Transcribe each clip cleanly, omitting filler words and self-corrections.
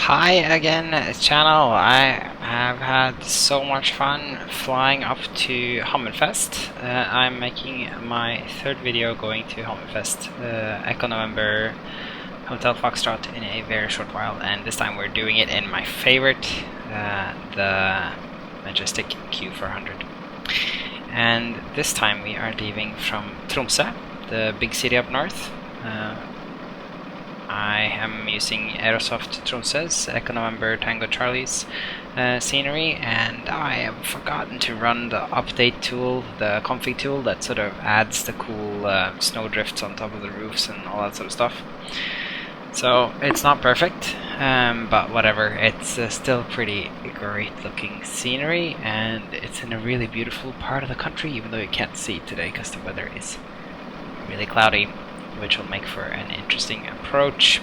Hi again, channel. I have had so much fun flying up to Hammerfest. I'm making my third video going to Hammerfest, Echo November Hotel Foxtrot, in a very short while, and this time we're doing it in my favorite, the Majestic Q400. And this time we are leaving from Tromsø, the big city up north. I am using Aerosoft Tromsø's Echo November Tango Charlie's scenery, and I have forgotten to run the update tool, the config tool that sort of adds the cool snow drifts on top of the roofs and all that sort of stuff. So it's not perfect, but whatever, it's still pretty great looking scenery, and it's in a really beautiful part of the country, even though you can't see it today because the weather is really cloudy, which will make for an interesting approach.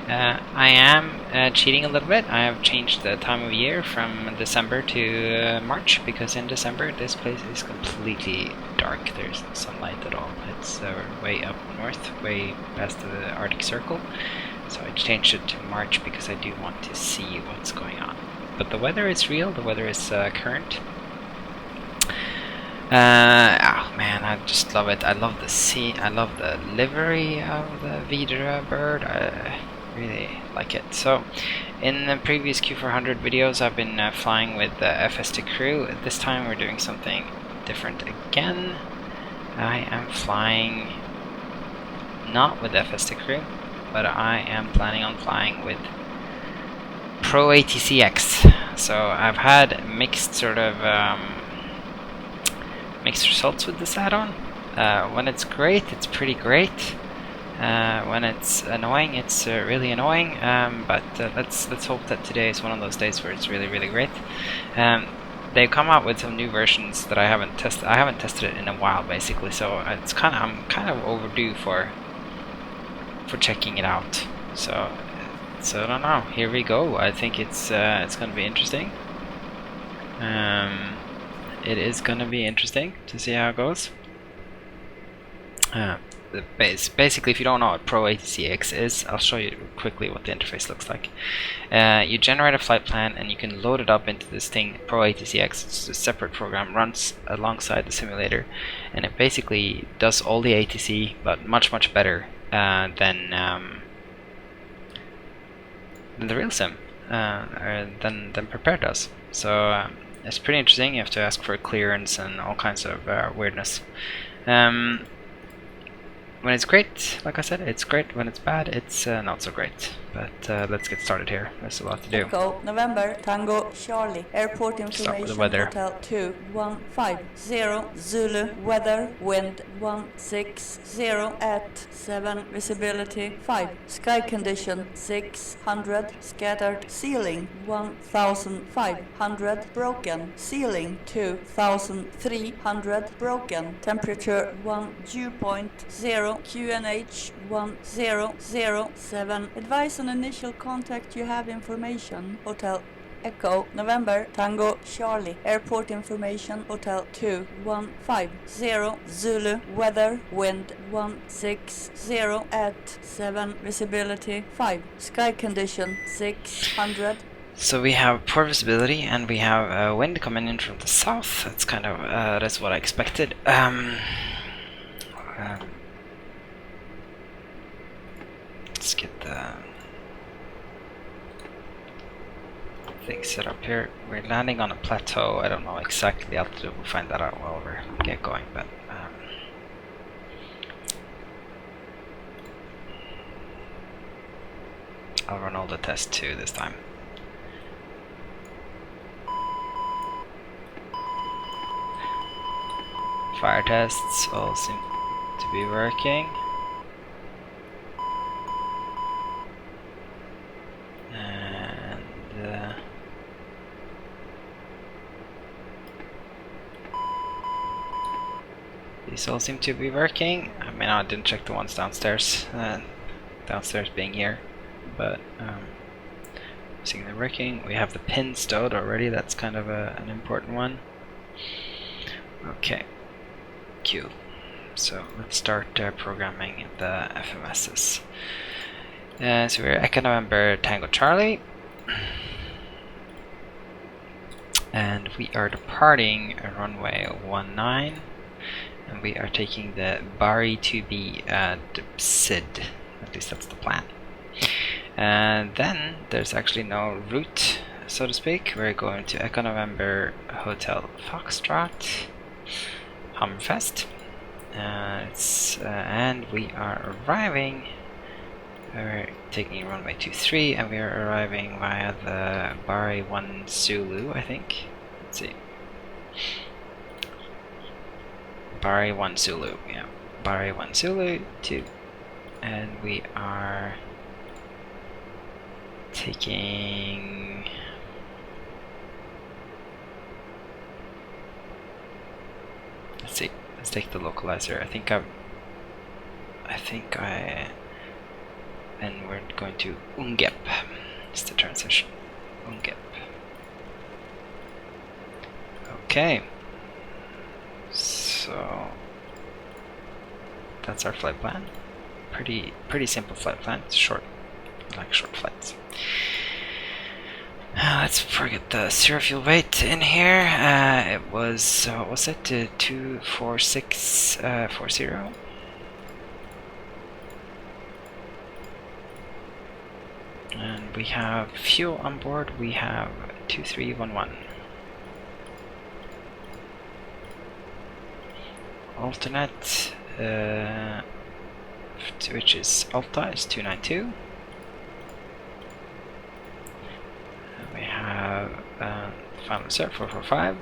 I am cheating a little bit. I have changed the time of year from December to March, because in December this place is completely dark. There's no sunlight at all. It's way up north, way past the Arctic Circle. So I changed it to March because I do want to see what's going on. But the weather is real, the weather is current. Oh man, I just love it. I love the scene, I love the livery of the Vidra bird. I really like it. So, in the previous Q400 videos I've been flying with the FST crew. This time we're doing something different again. I am flying not with FST crew, but I am planning on flying with ProATC-X. So I've had mixed sort of mixed results with this add-on. When it's great, it's pretty great. When it's annoying, it's really annoying. But let's hope that today is one of those days where it's really great. They've come out with some new versions that I haven't tested. I haven't tested it in a while, basically. So it's I'm kind of overdue for checking it out. So I don't know. Here we go. I think it's going to be interesting. It is going to be interesting to see how it goes. Basically, if you don't know what ProATC-X is, I'll show you quickly what the interface looks like. You generate a flight plan and you can load it up into this thing, ProATC-X. It's a separate program, runs alongside the simulator, and it basically does all the ATC, but much better than the real sim, or than Prepare does. So it's pretty interesting. You have to ask for clearance and all kinds of weirdness. When it's great, like I said, it's great. When it's bad, it's not so great. But let's get started here. There's a lot to do. Echo November Tango Charlie. Airport Start with the information. weather. Hotel 2150 Zulu. Weather wind 160 at 7. Visibility 5. Sky condition 600. Scattered ceiling 1500. Broken ceiling 2300. Broken temperature 1 dew point 0. QNH 1007. Advise on initial contact. You have information. Hotel Echo November Tango Charlie. Airport information. Hotel 2150 Zulu. Weather wind 160 at 7. Visibility 5. Sky condition 600. So we have poor visibility, and we have wind coming in from the south. That's kind of that's what I expected. Let's get the thing set up here. We're landing on a plateau. I don't know exactly the altitude. We'll find that out while we get going. But I'll run all the tests too this time. Fire tests all seem to be working. These all seem to be working. I mean, I didn't check the ones downstairs. Downstairs being here, but seeing they're working. We have the pin stowed already. That's kind of an important one. Okay, Q. So let's start programming the FMSs. So we're Echo November Tango Charlie. And we are departing runway 19, and we are taking the Bari to be Sid. At least that's the plan. And then there's actually no route, so to speak. We're going to Echo November Hotel Foxtrot Hammerfest. And we are arriving. We're taking runway 23, and we are arriving via the Bari 1 Zulu, I think. Let's see. Bari 1 Zulu, yeah. Bari 1 Zulu 2. And we are taking... Let's see. Let's take the localizer. And we're going to Ungep. It's the transition. Ungep. Okay. So that's our flight plan. Pretty simple flight plan. It's short. I like short flights. Let's forget the zero fuel weight in here. It was what was it? 24640. And we have fuel on board. We have 2311. Alternate, which is Alta, is 292. And we have final reserve 445.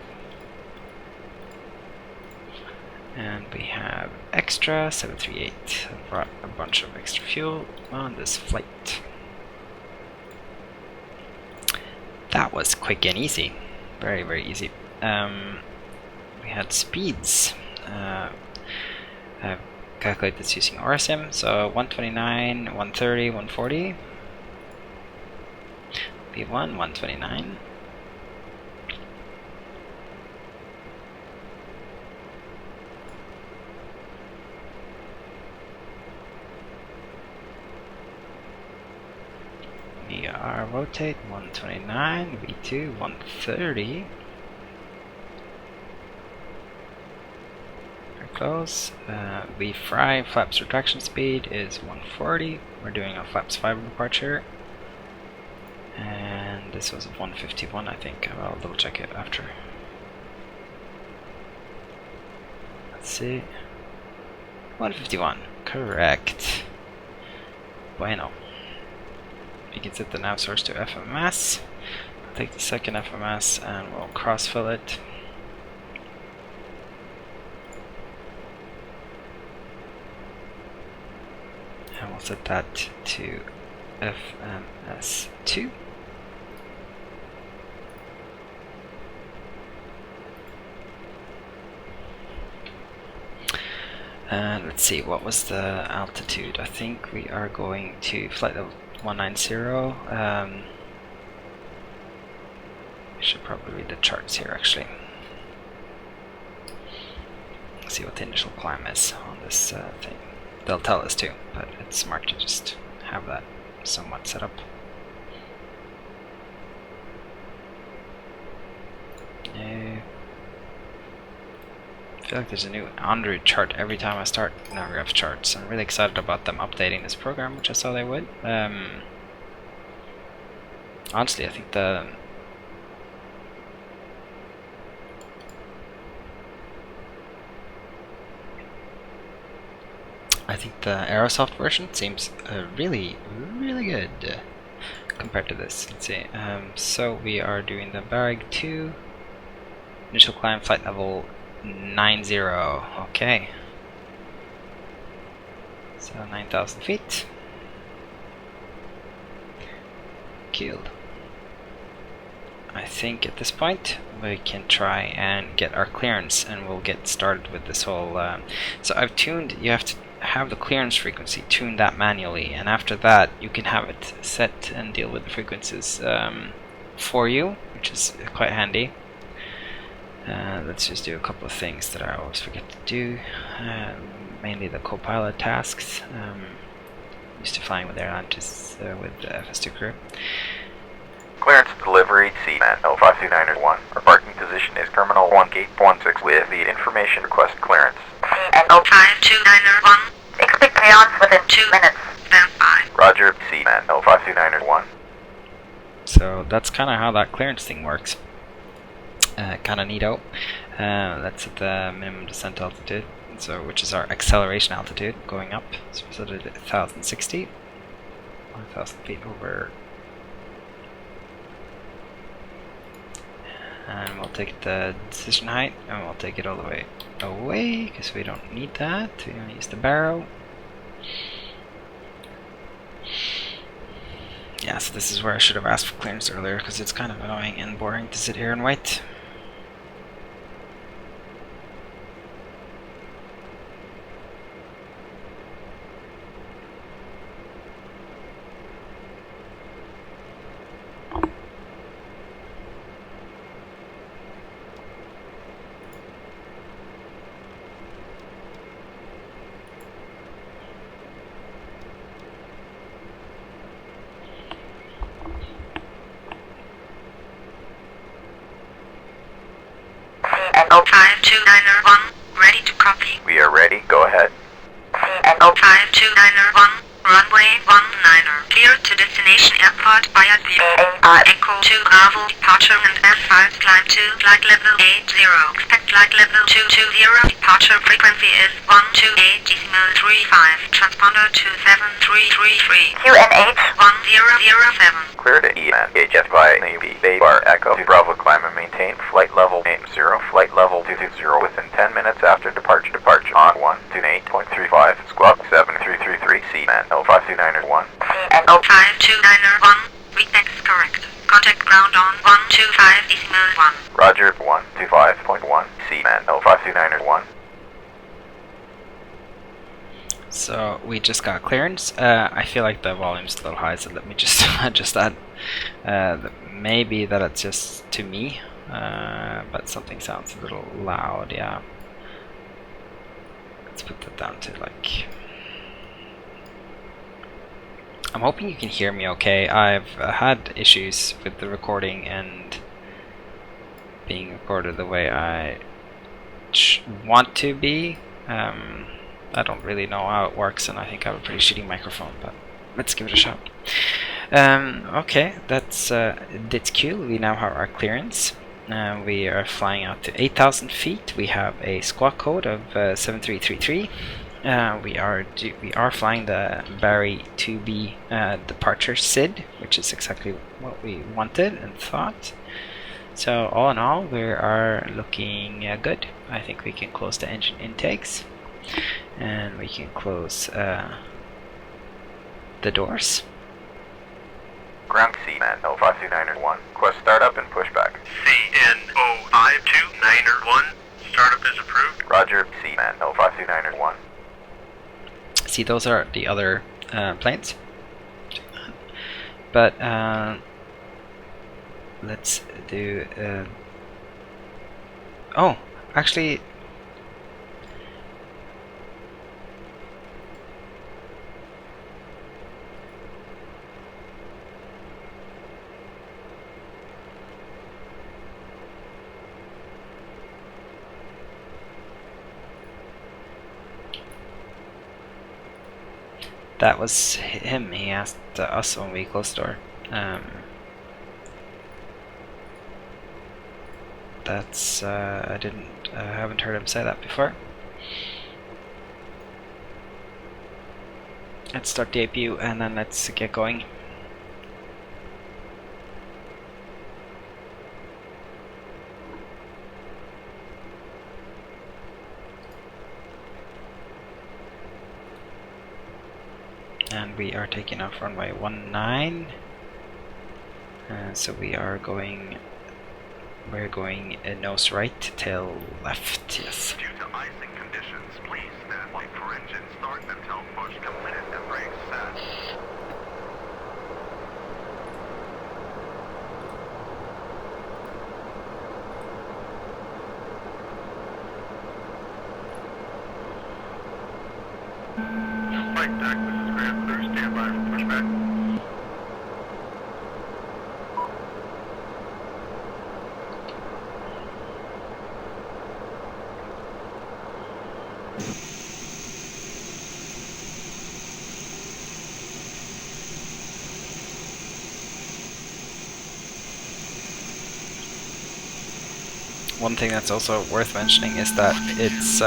And we have extra 738. I brought a bunch of extra fuel on this flight. That was quick and easy. Very, very easy. We had speeds. I've calculated this using RSIM, so 129, 130, 140. V1, 129. VR rotate 129, V2 130. Very close. V fry flaps retraction speed is 140. We're doing a flaps 5 departure. And this was 151, I think. I'll double check it after. Let's see. 151. Correct. Bueno. We can set the nav source to FMS. I'll take the second FMS and we'll cross-fill it. And we'll set that to FMS2. And let's see, what was the altitude? I think we are going to flight level 190. I should probably read the charts here actually. Let's see what the initial climb is on this thing. They'll tell us too, but it's smart to just have that somewhat set up. I feel like there's a new Enroute chart every time I start Navigraph charts. I'm really excited about them updating this program, which I saw they would. Honestly, I think the Aerosoft version seems really good compared to this. Let's see. So we are doing the Barrag 2 initial climb flight level 90. Okay. So 9,000 feet. Killed. I think at this point we can try and get our clearance, and we'll get started with this whole. So I've tuned. You have to have the clearance frequency, tune that manually, and after that you can have it set and deal with the frequencies for you, which is quite handy. Let's just do a couple of things that I always forget to do, mainly the co-pilot tasks. Used to flying with airline, just with the FS2 crew. Clearance delivery C-Man 052901. Our parking position is Terminal 1 Gate 16 with the information request clearance. C-Man 052901. Expect clearance within 2 minutes. Stand by. Roger, C-Man 052901. So that's kind of how that clearance thing works. Kind of neato. That's at the minimum descent altitude, so which is our acceleration altitude going up. So we're set at 1060, 1,000 feet over. And we'll take the decision height and we'll take it all the way away because we don't need that. We're going to use the barrow. Yeah, so this is where I should have asked for clearance earlier because it's kind of annoying and boring to sit here and wait. C-Man 052901. Ready to copy. We are ready, go ahead. C-Man 052901. Runway 19er. Clear to destination airport via the Echo 2 Bravo departure and F5 climb to flight level 80. Expect flight level 220. Departure frequency is 128.35. Transponder 27333. QNH 1007. Clear to ENHF by Navy Bay Bar Echo to Bravo climb and maintain flight level 80, flight level 220 within 10 minutes after departure. Departure on 128.35, squawk 7333, C-Man 052901. C-Man 052901. ENVTEX correct. Contact ground on 125.1. Roger, 125.1, C-Man 052901. So we just got clearance. I feel like the volume's a little high, so let me just adjust that. Maybe that it's just to me, but something sounds a little loud, yeah. Let's put that down to like... I'm hoping you can hear me okay. I've had issues with the recording and being recorded the way I want to be. I don't really know how it works, and I think I have a pretty shitty microphone, but let's give it a shot. Okay, that's cool. We now have our clearance. We are flying out to 8,000 feet. We have a squawk code of 7333. We are flying the Barry 2B departure SID, which is exactly what we wanted and thought. So all in all, we are looking good. I think we can close the engine intakes, and we can close the doors. Ground C-Man 052901. Quest startup and pushback. CN052901. Startup is approved. Roger, C-Man 052901. See, those are the other planes. But let's do... oh, actually... that was him. He asked us when we closed the door. That's I haven't heard him say that before. Let's start the APU and then let's get going. And we are taking off runway 19. So we're going nose right, tail left, yes. Due to icing conditions, please stand by for engine start until push completed and brakes set. Flight deck, this is Grand Clear, stand by for pushback. one thing that's also worth mentioning is that it's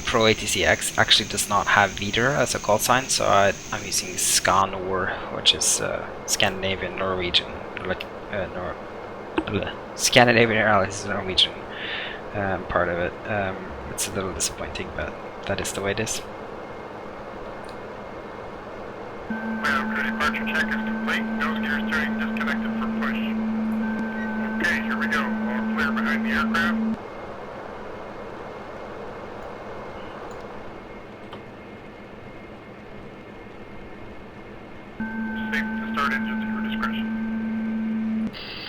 ProATC-X actually does not have Vidar as a call sign, so I'm using Skanor, which is Scandinavian Norwegian, like Scandinavian Airlines is Norwegian part of it. It's a little disappointing, but that is the way it is. Departure check is complete. Nose gear steering disconnected for push. Okay, here we go. All clear behind the aircraft. Safe to start engines at your discretion.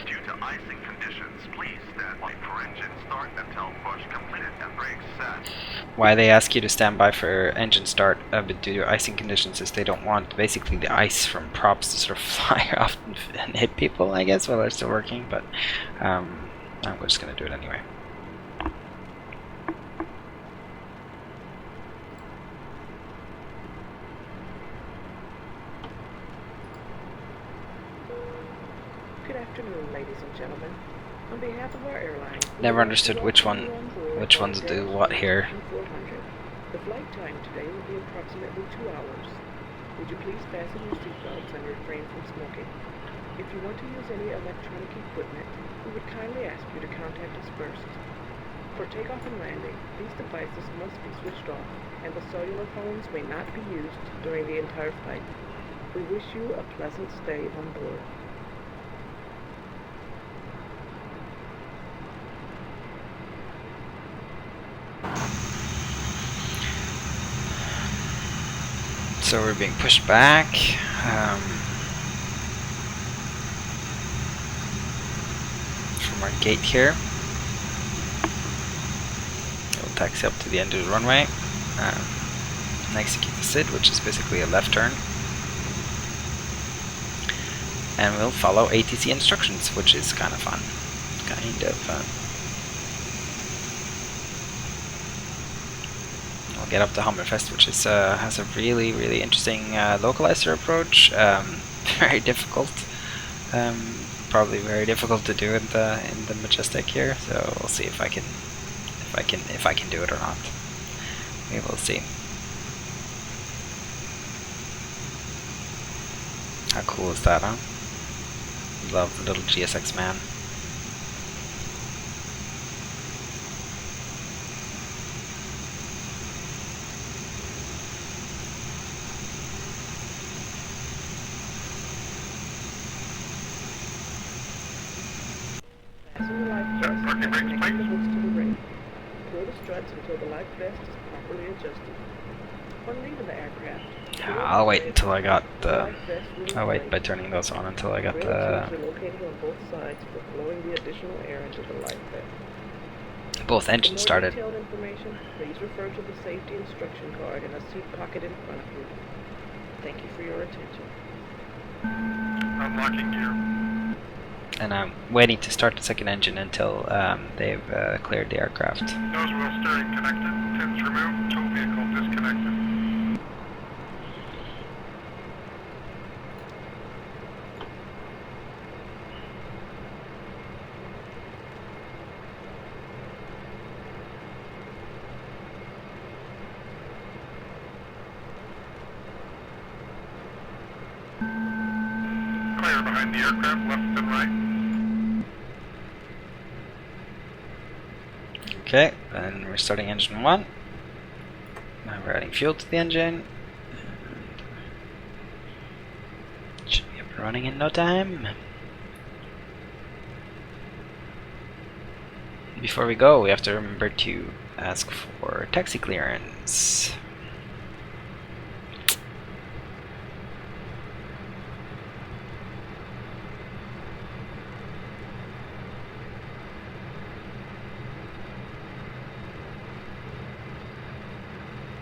Due to icing conditions, please stand by for engine start until push completed and brakes set. Why they ask you to stand by for engine start but due to icing conditions is they don't want basically the ice from props to sort of fly off and hit people, I guess, while they're still working, but I'm just going to do it anyway. Good afternoon, ladies and gentlemen. On behalf of our airline, Never understood which ones do what here. Q400. The flight time today will be approximately 2 hours. Would you please fasten your seatbelts and refrain from smoking? If you want to use any electronic equipment, we would kindly ask you to contact us first. For takeoff and landing, these devices must be switched off, and the cellular phones may not be used during the entire flight. We wish you a pleasant stay on board. So we're being pushed back. From our gate here. We'll taxi up to the end of the runway and execute the SID, which is basically a left turn. And we'll follow ATC instructions, which is kind of fun. We'll get up to Hammerfest, which is has a really interesting localizer approach. Very difficult. Probably very difficult to do in the Majestic here. So we'll see if I can do it or not. We will see. How cool is that, huh? Love the little GSX man. Until the life vest is properly adjusted. On leaving the aircraft, I'll wait until I got the. I'll wait by turning those on until I got the. are located on both sides for blowing the additional air into the life vest. Both engines started. For more detailed information, please refer to the safety instruction card in a seat pocket in front of you. Thank you for your attention. Unlocking gear. And I'm waiting to start the second engine until they've cleared the aircraft. Nose wheel steering connected. Pins removed. Tow vehicle disconnected. Clear behind the aircraft, left and right. Okay, and we're starting engine 1. Now we're adding fuel to the engine. And should be up and running in no time. Before we go, we have to remember to ask for taxi clearance.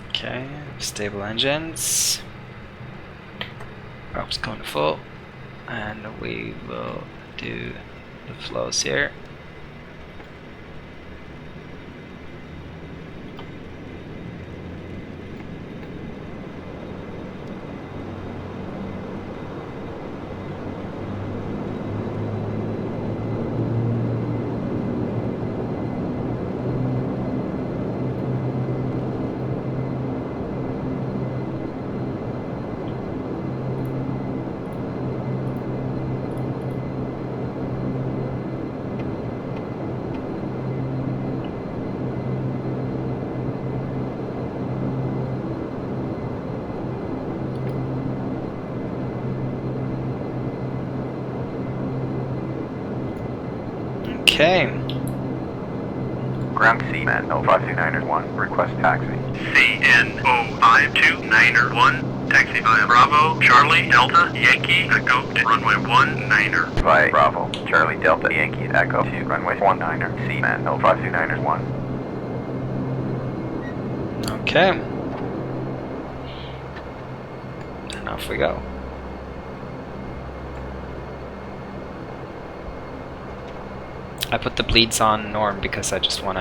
Okay, stable engines. Props going full, and we will do the flows here. Okay. Ground CN 0529er1, request taxi. CN0529er1, taxi via Bravo, Charlie, Delta, Yankee, Echo to runway 19er. Via Bravo, Charlie, Delta, Yankee, Echo to runway 19er, CN 0529er1. Okay. And off we go. I put the bleeds on norm because I just want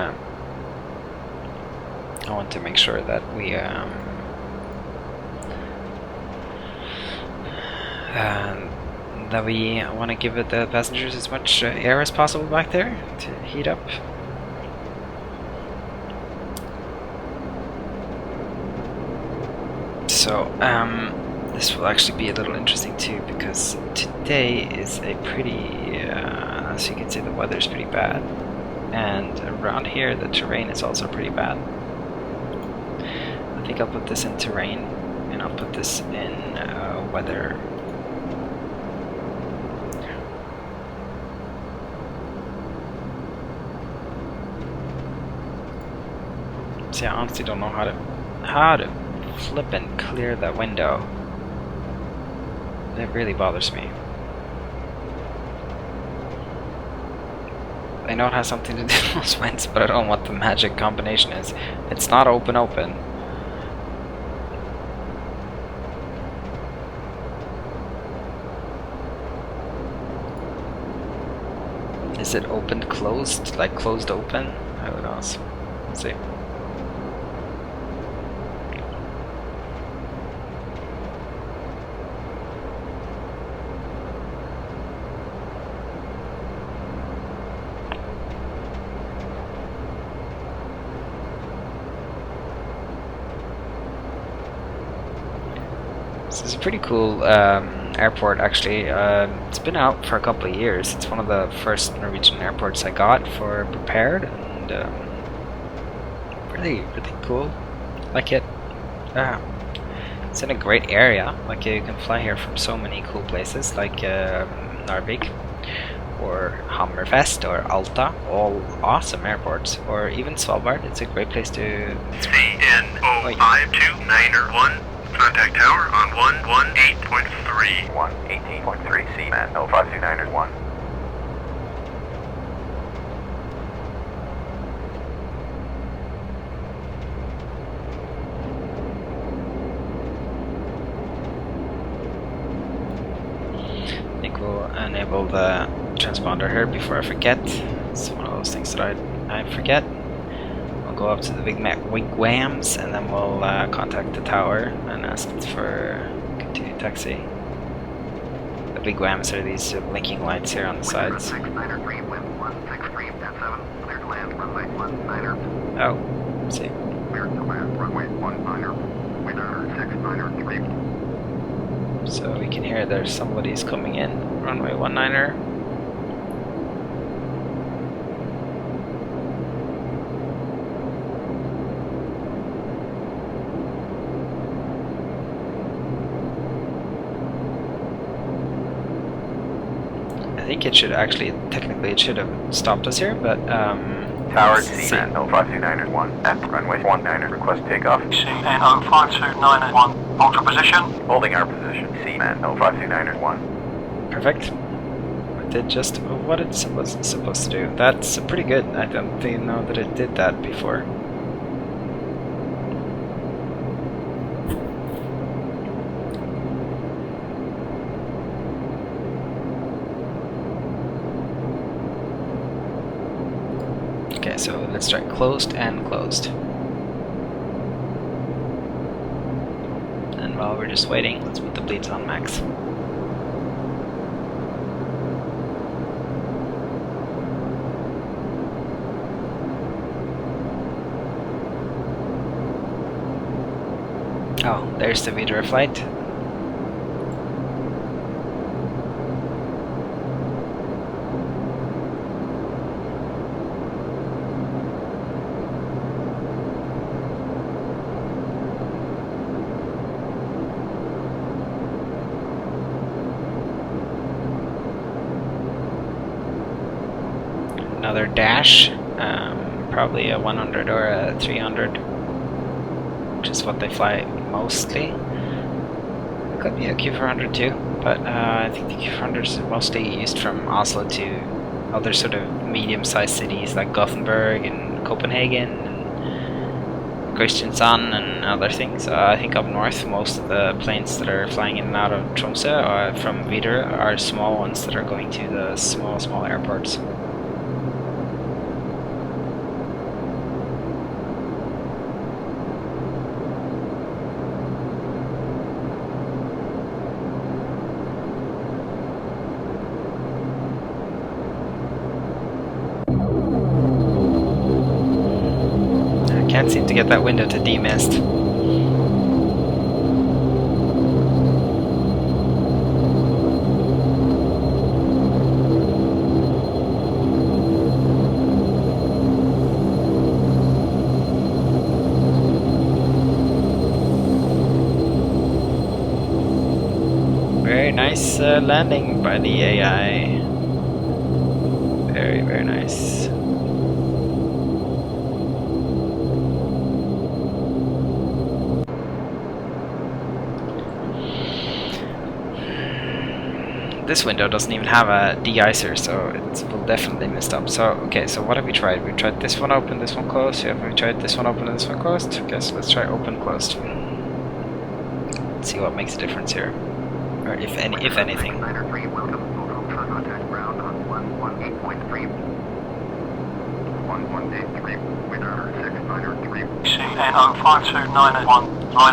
to make sure that we want to give it the passengers as much air as possible back there to heat up. So this will actually be a little interesting too, because today is a pretty as you can see, the weather is pretty bad, and around here the terrain is also pretty bad. I think I'll put this in terrain, and I'll put this in weather. See, I honestly don't know how to flip and clear that window. It really bothers me. I know it has something to do with those winds, but I don't know what the magic combination is. It's not open. Is it opened closed? Like closed open? Who knows? Let's see. This is a pretty cool airport, actually. It's been out for a couple of years. It's one of the first Norwegian airports I got for prepared, and really cool. Like it. It's in a great area. Like you can fly here from so many cool places, like Narvik, or Hammerfest, or Alta. All awesome airports. Or even Svalbard. It's a great place to. CN0529er1. Contact tower on 118.3. 118.3 CN 0529er1. I think we'll enable the transponder here before I forget. It's one of those things that I forget. We'll go up to the big wigwams, and then we'll contact the tower and ask for continued taxi. The wigwams are these blinking lights here on the sides. Oh, let's see. So we can hear there's somebody's coming in. Runway 19er. I think it should actually, technically it should have stopped us here, but Tower CN 0529er1 at runway 19er, request takeoff. CN 0529er1, hold your position. Holding our position, CN 0529er1. perfect. It did just what it's supposed to do. That's pretty good. I don't think know that it did that before. Okay, so let's try closed and closed. And while we're just waiting, let's put the bleeds on max. Oh, there's the VDR flight. another dash, probably a 100 or a 300, which is what they fly mostly. It could be a Q400 too, but I think the Q400 is mostly used from Oslo to other sort of medium-sized cities like Gothenburg and Copenhagen and Kristiansand and other things. I think up north most of the planes that are flying in and out of Tromsø from Widerøe are small ones that are going to the small airports. Can't seem to get that window to demist. Very nice landing by the AI. Very, very nice. This window doesn't even have a de-icer, so it will definitely mist up. So, okay, so what have we tried? We tried this one open, this one closed. Have we tried this one open and this one closed? Okay, so let's try open, closed. Let's see what makes a difference here. Or if anything. ENVTEX line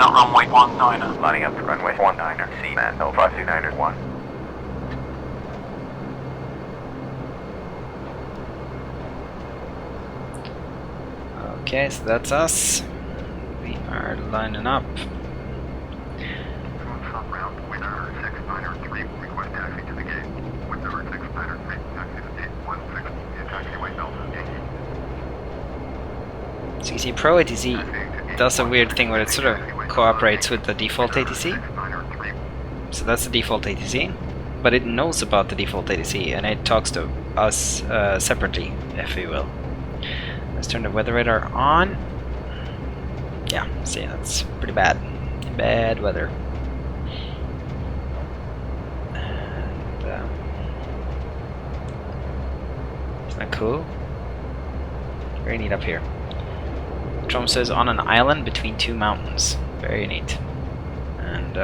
up runway 19. Lining up to runway 19er, C-man 0529er1. Okay, so that's us. We are lining up. So you see, ProATC does a weird thing where it sort of cooperates with the default ATC. So that's the default ATC, but it knows about the default ATC and it talks to us separately, if you will. Let's turn the weather radar on. Yeah, see, that's pretty bad. Bad weather. And, isn't that cool? Very neat up here. Tromsø is on an island between two mountains. Very neat. And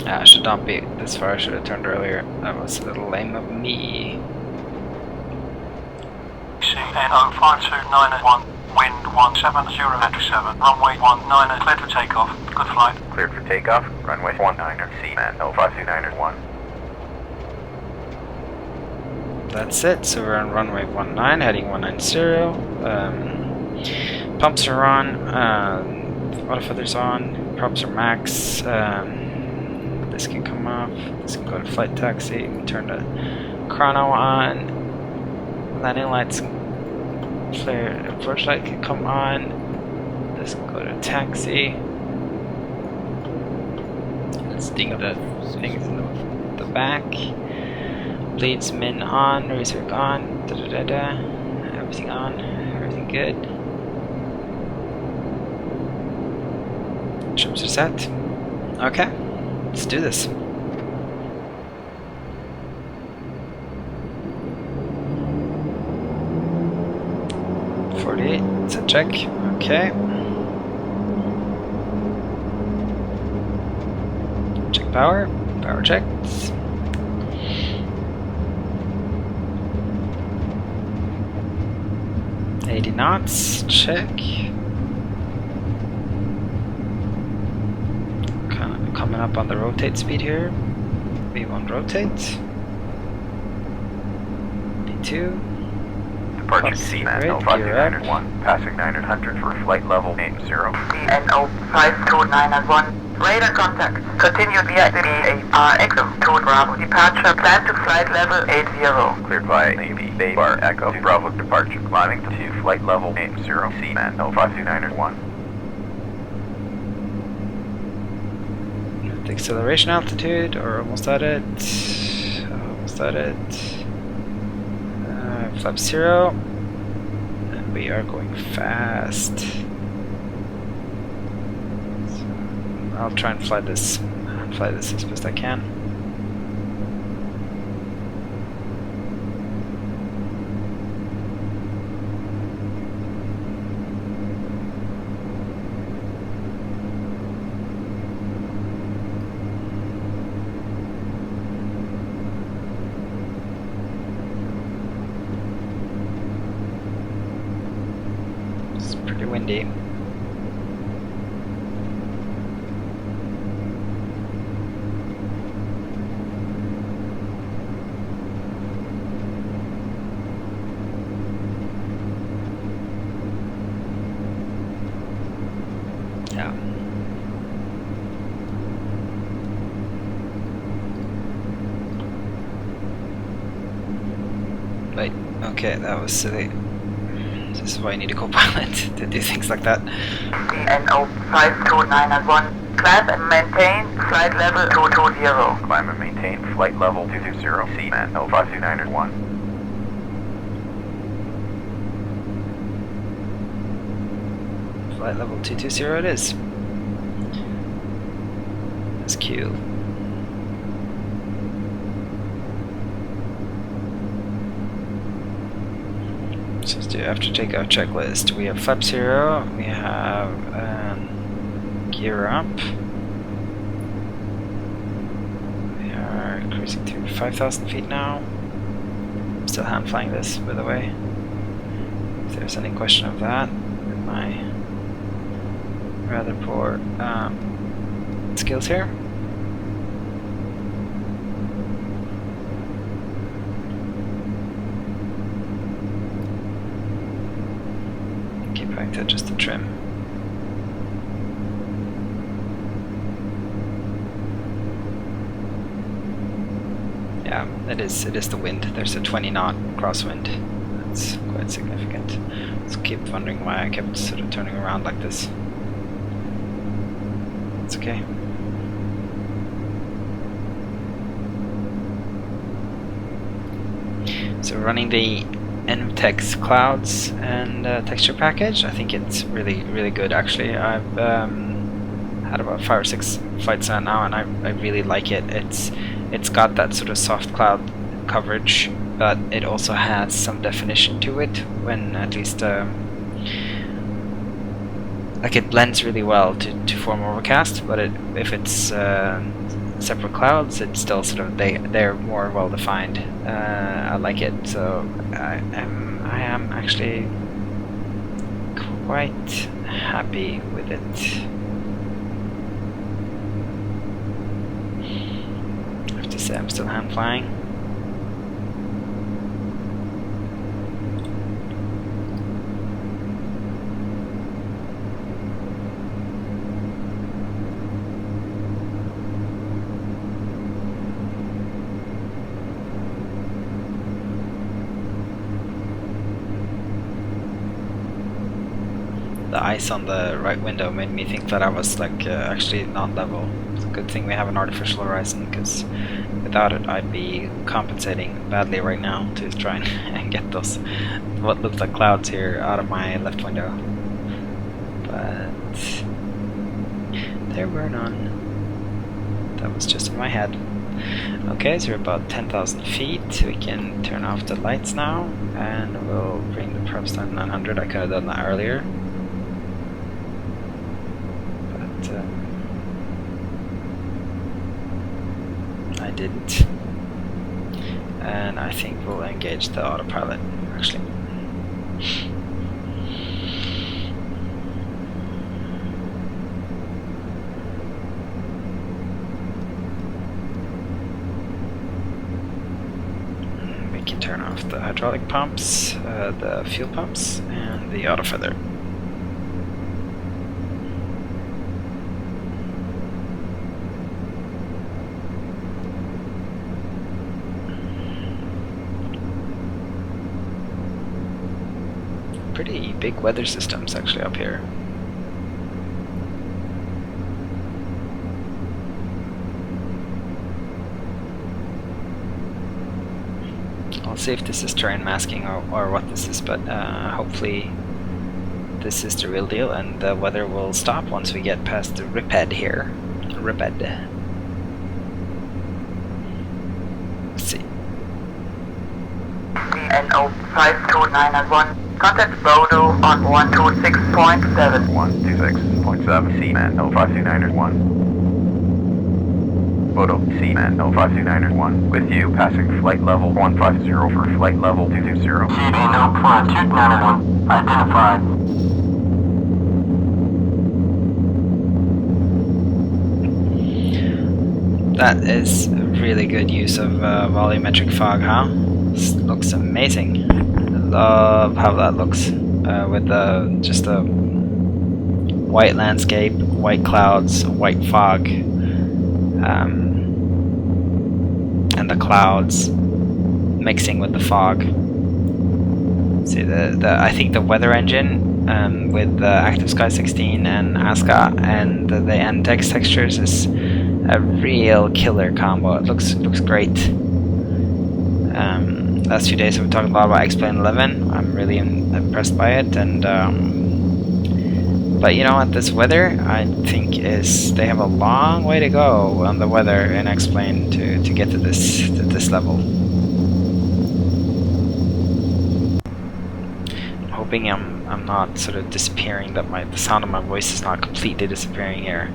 I should not be this far, I should have turned earlier. That was a little lame of me. CNO5291, wind 170-7, runway 19, cleared for takeoff. Good flight. Cleared for takeoff, runway 19er, C-man 0529er1. That's it, so we're on runway 19, heading 190. Pumps are on, auto feathers on, props are max. This can come off, this can go to flight taxi, turn the chrono on, landing lights, flare, approach light can come on, this can go to taxi. Let's ding the things in the back. Bleeds min on, razor on, everything on, everything good. Trims are set. Okay. Let's do this. It's a check. Okay. Check power. Power checked. $80 knots. Check. Coming up on the rotate speed here. V1 rotate. V2. departure CMAN 05291, passing 900 for flight level 80. CNO 52991, radar contact. Continue via the ARX to Bravo departure. Plan to flight level 80. Cleared by Navy Bay Bar Echo to Bravo departure. Climbing to flight level 80, CMAN 05291. The acceleration altitude, or almost at it. Almost at it. Flap 0. And we are going fast. So I'll try and fly this as best I can. Windy. Yeah. Wait, okay, that was silly. This is why you need a co-pilot to do things like that. CNO 52991, climb and maintain flight level 220. Climb and maintain flight level 220, CMAN 05291. Flight level 220 it is. That's Q. So let's do after takeoff checklist. We have flap 0, we have gear up. We are cruising through 5,000 feet now. I'm still hand flying this, by the way. If there's any question of that, with my rather poor skills here. To just the trim. Yeah, it is the wind. There's a 20 knot crosswind. That's quite significant. So keep wondering why I kept sort of turning around like this. It's okay. So running the ENVTEX clouds and texture package. I think it's really good actually. I've had about 5 or 6 flights on it now, and I really like it. It's got that sort of soft cloud coverage, but it also has some definition to it when at least like it blends really well to form overcast, but if it's separate clouds, it's still sort of they're more well defined. I like it, so I am actually quite happy with it. I have to say I'm still hand flying. The ice on the right window made me think that I was like actually not level. It's a good thing we have an artificial horizon, because without it I'd be compensating badly right now to try and get those what looked like clouds here out of my left window. But there were none. That was just in my head. Okay, so we're about 10,000 feet. We can turn off the lights now, and we'll bring the props down to 900. I could have done that earlier. I didn't, and I think we'll engage the autopilot actually. turn off the hydraulic pumps, the fuel pumps, and the auto feather. Pretty big weather systems actually up here. I'll see if this is terrain masking or what this is, but hopefully this is the real deal and the weather will stop once we get past the riphead here. Riphead. Let's see. NO 52901. Contact Bodo on 126.7. 126.7 Seaman 052901. Bodo Seaman 052901. With you, passing flight level 150 for flight level 220. CD 052901. Identified. That is really good use of volumetric fog, huh? This looks amazing. I love how that looks with just a white landscape, white clouds, white fog, and the clouds mixing with the fog. See I think the weather engine with the Active Sky 16 and ASCA and the ENVTEX textures is a real killer combo. It looks great. Last few days we've talked a lot about X-Plane 11. I'm really impressed by it, and but you know what, this weather I think they have a long way to go on the weather in X-Plane to get to this level. I'm hoping I'm not sort of disappearing, that the sound of my voice is not completely disappearing here.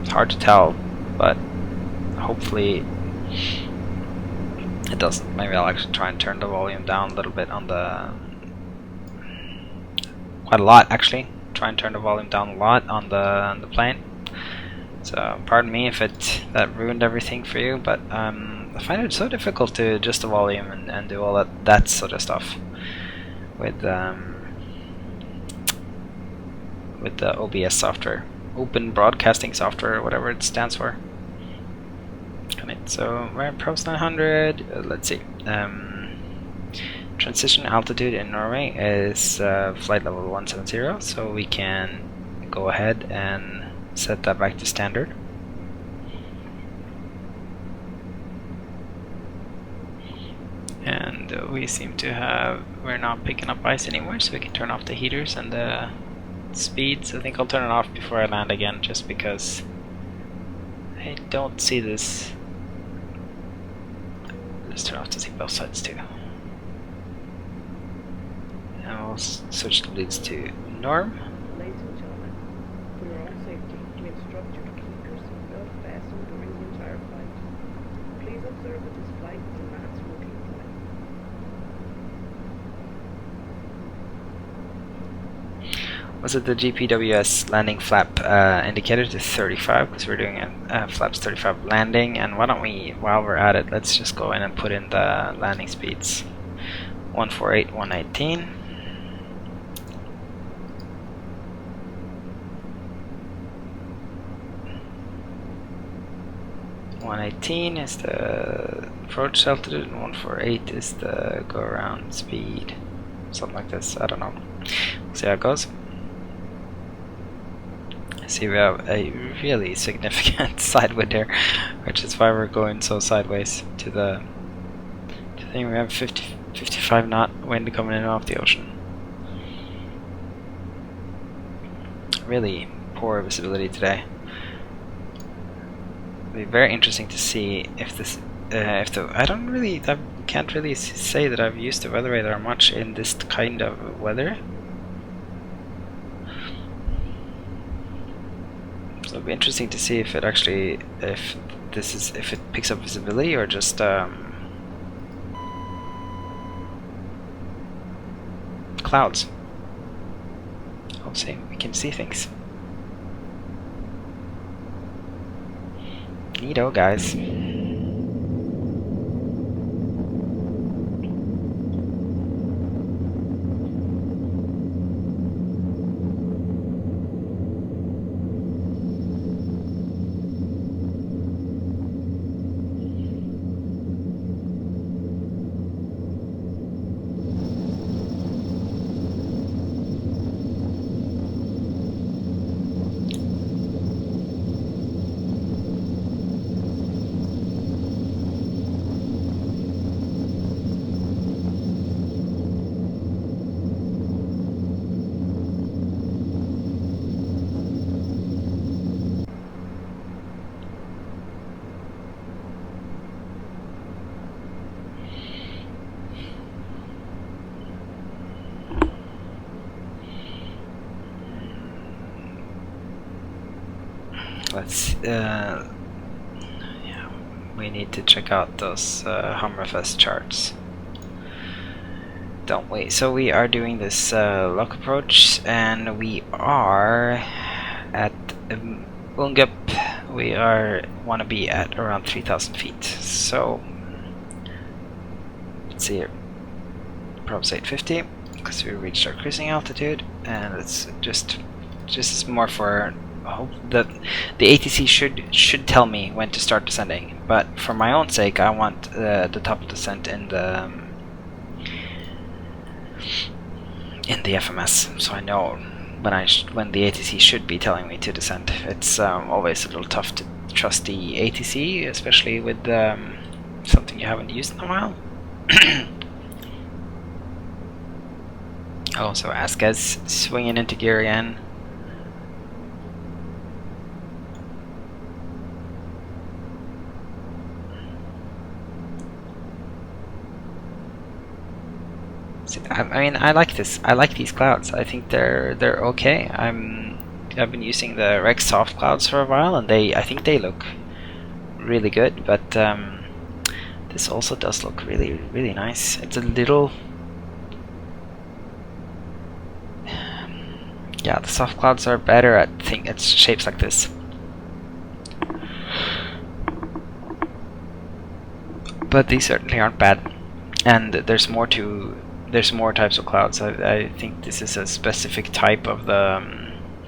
It's hard to tell, but hopefully it doesn't. Maybe I'll actually try and turn the volume down a little bit on quite a lot actually. Try and turn the volume down a lot on the plane. So pardon me if that ruined everything for you, but I find it so difficult to adjust the volume and do all that sort of stuff with the OBS software, Open Broadcasting Software, or whatever it stands for. So we're in Pros 900. Let's see. Transition altitude in Norway is flight level 170, so we can go ahead and set that back to standard. And we seem to we're not picking up ice anymore, so we can turn off the heaters and the speeds. I think I'll turn it off before I land again, just because I don't see this. Let's turn off to see both sides too. And we'll switch the leads to norm. Ladies and gentlemen, for your own safety, we instruct you to keep your seatbelt fastened during the entire flight. Please observe that this flight is a non-smoking flight. Was it the GPWS landing flap indicator to 35, because we're doing a flaps 35 landing, and why don't we, while we're at it, let's just go in and put in the landing speeds. 148, 118. Is the approach altitude, and 148 is the go around speed. Something like this, I don't know. We'll see how it goes. See, we have a really significant side wind here, which is why we're going so sideways to the thing. We have 55 knot wind coming in off the ocean. Really poor visibility today. It'll be very interesting to see if this, I can't really say that I've used the weather radar much in this kind of weather. So it'll be interesting to see if it actually, if it picks up visibility or just clouds. I'll see. We can see things. Neato, guys. let's yeah, we need to check out those Hammerfest charts, don't we? So we are doing this lock approach, and we are at Ungup. We want to be at around 3,000 feet. So let's see here, props 850 because we reached our cruising altitude, and it's just is more for hope that the ATC should tell me when to start descending. But for my own sake, I want the top descent in the FMS, so I know when the ATC should be telling me to descend. It's always a little tough to trust the ATC, especially with something you haven't used in a while. Oh, so Aska's swinging into gear again. I mean, I like this. I like these clouds. I think they're okay. I've been using the Rex soft clouds for a while, and I think they look really good. But this also does look really nice. It's a little, yeah. The soft clouds are better at shapes like this. But these certainly aren't bad. And there's more types of clouds. I think this is a specific type of the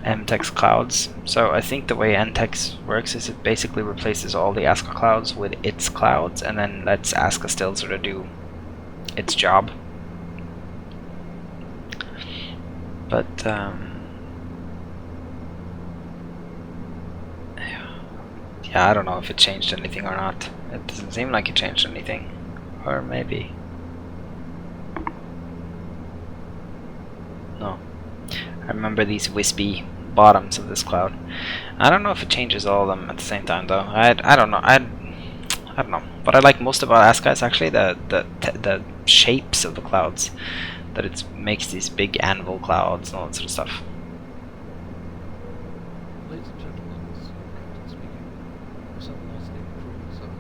ENVTEX clouds. So I think the way ENVTEX works is it basically replaces all the ASCA clouds with its clouds, and then lets ASCA still sort of do its job. But yeah, I don't know if it changed anything or not. It doesn't seem like it changed anything. Or maybe. No. I remember these wispy bottoms of this cloud. I don't know if it changes all of them at the same time though. I don't know. I don't know. What I like most about ASCA is actually the shapes of the clouds. That it makes these big anvil clouds and all that sort of stuff. Ladies and gentlemen, this is Captain speaking. For some last name crews of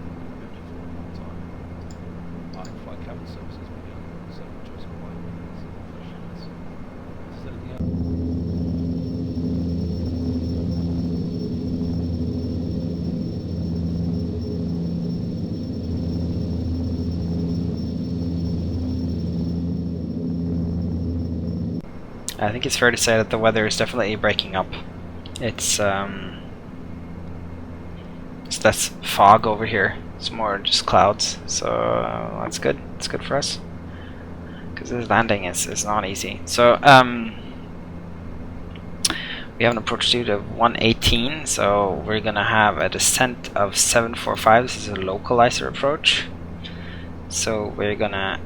54 one time. Flight cabin services began 7 choice of 5 minutes and refreshments. Is there anything else? I think it's fair to say that the weather is definitely breaking up. It's less fog over here. It's more just clouds. So that's good. It's good for us because this landing is not easy. So we have an approach speed of 118. So we're gonna have a descent of 745. This is a localizer approach. So we're gonna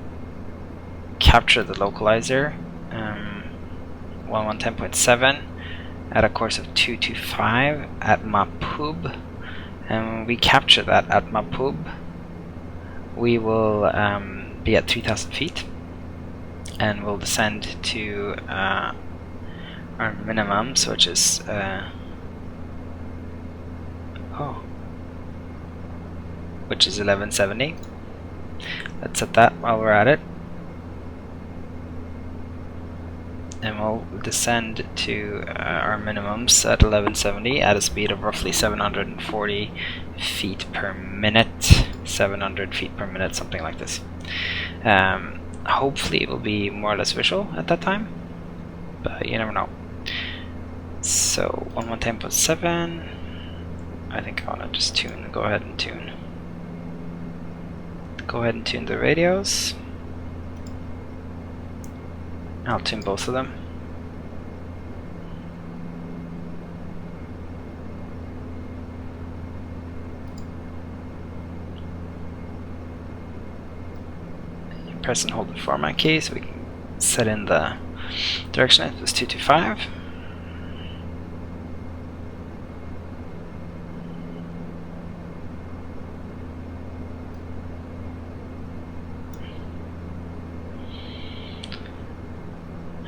capture the localizer. 110.7 at a course of 225 at Mapub, and we capture that at Mapub. We will be at 3,000 feet, and we'll descend to our minimums, which is which is 1170. Let's set that while we're at it. And we'll descend to our minimums at 1170 at a speed of roughly 740 feet per minute. 700 feet per minute, something like this. Hopefully it will be more or less visual at that time, but you never know. So 110.7. I think I want to just go ahead and tune the radios. I'll tune both of them. You press and hold the format key so we can set in the direction. It was 225.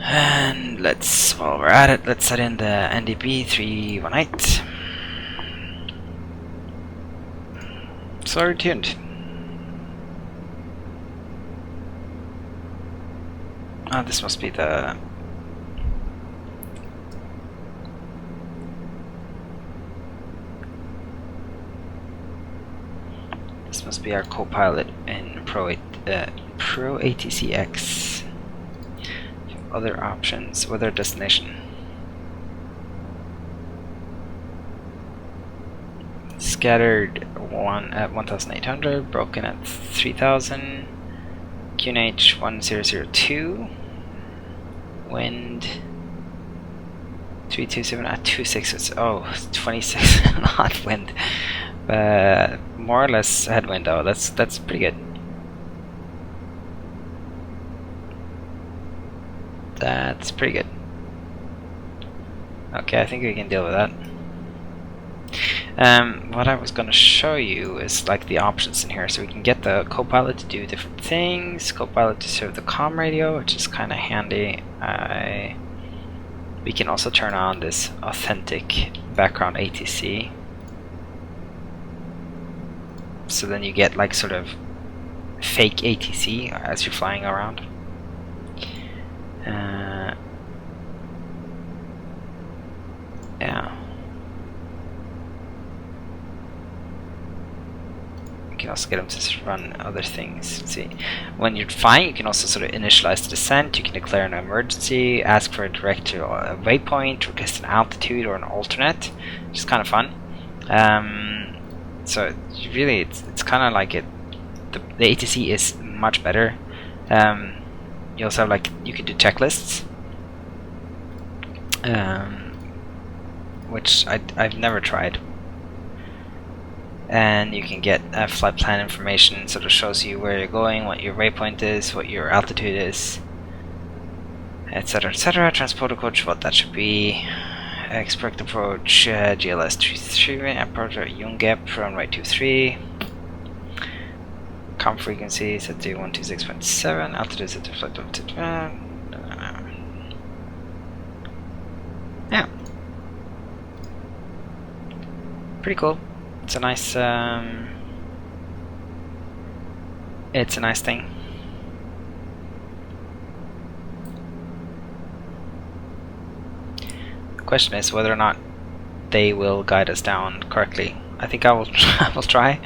And while we're at it, let's set in the NDP 318. So tuned. Ah, this must be the... This must be our co-pilot in ProATC-X. Other options, weather destination. Scattered one at 1,800, broken at 3,000. QNH 1002. Wind 327 at 26. Oh, 26 not wind, but more or less headwind. Oh, that's pretty good. That's pretty good. Okay, I think we can deal with that. What I was going to show you is like the options in here, so we can get the co-pilot to do different things, co-pilot to serve the comm radio, which is kind of handy. We can also turn on this authentic background ATC, so then you get like sort of fake ATC as you're flying around. Yeah. You can also get them to run other things. Let's see. When you're flying, you can also sort of initialize the descent. You can declare an emergency, ask for a direct to a waypoint, request an altitude or an alternate, which is kind of fun. So really, it's kind of like it. The ATC is much better. You also have like you can do checklists, which I've never tried. And you can get flight plan information, sort of shows you where you're going, what your waypoint is, what your altitude is, etc, etc. Transponder coach, what that should be. Expect approach, GLS 33, approach Youngep, runway 23. Com frequency set to 126.7, altitude set to flight altitude. Yeah. Pretty cool. It's a nice thing. The question is whether or not they will guide us down correctly. I think I will I will try.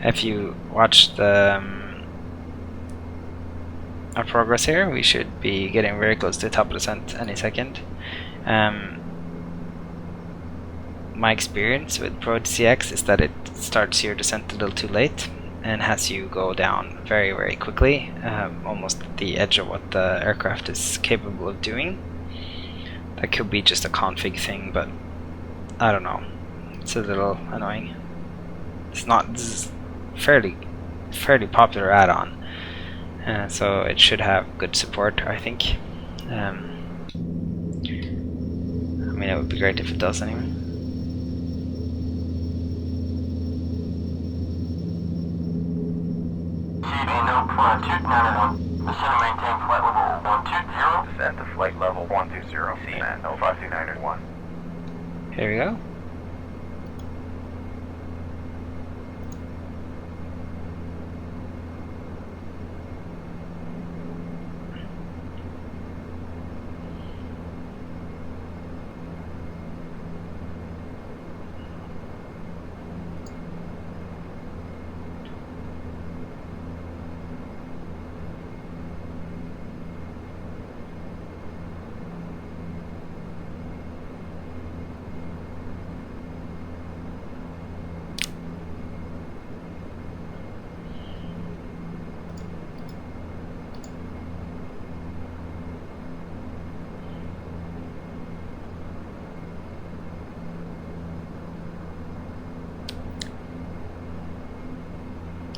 If you watch the our progress here, we should be getting very close to the top of the descent any second. My experience with ProATC-X is that it starts your descent a little too late and has you go down very, very quickly, almost at the edge of what the aircraft is capable of doing. That could be just a config thing, but I don't know. It's a little annoying. It's not. This is fairly popular add-on, so it should have good support, I think. I mean, it would be great if it does anyway. Descend to flight level 120, CNAT 052901. Here we go.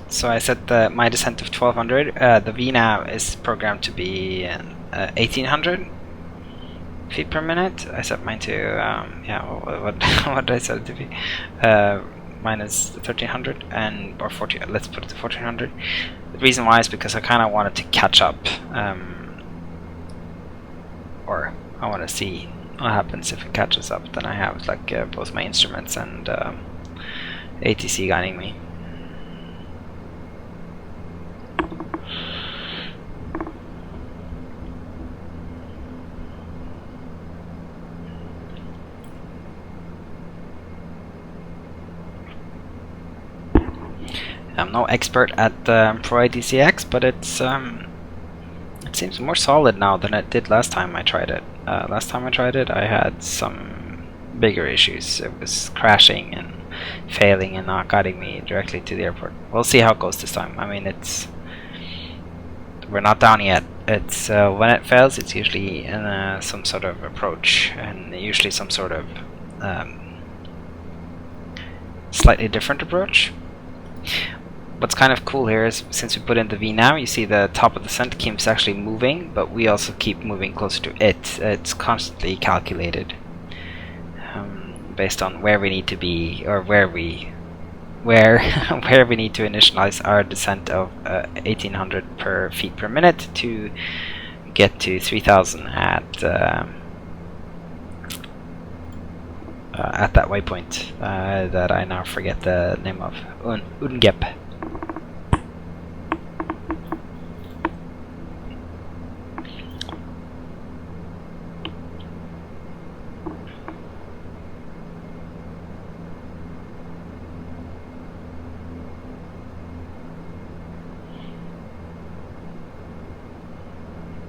So I set my descent of 1200. The VNAV is programmed to be 1800 feet per minute. I set mine to yeah. What did I set it to be? Mine is 1300 and or 14. Let's put it to 1400. The reason why is because I kind of wanted to catch up, or I want to see what happens if it catches up. Then I have like both my instruments and ATC guiding me. I'm no expert at ProATC-X, but it's it seems more solid now than it did last time I tried it. Last time I tried it, I had some bigger issues. It was crashing and failing and not guiding me directly to the airport. We'll see how it goes this time. I mean, we're not down yet. It's when it fails, it's usually in some sort of approach, and usually some sort of slightly different approach. What's kind of cool here is, since we put in the V now, you see the top of the descent keeps actually moving, but we also keep moving closer to it. It's constantly calculated based on where we need to be, or where we need to initialize our descent of 1800 per feet per minute to get to 3000 at that waypoint that I now forget the name of. Ungep.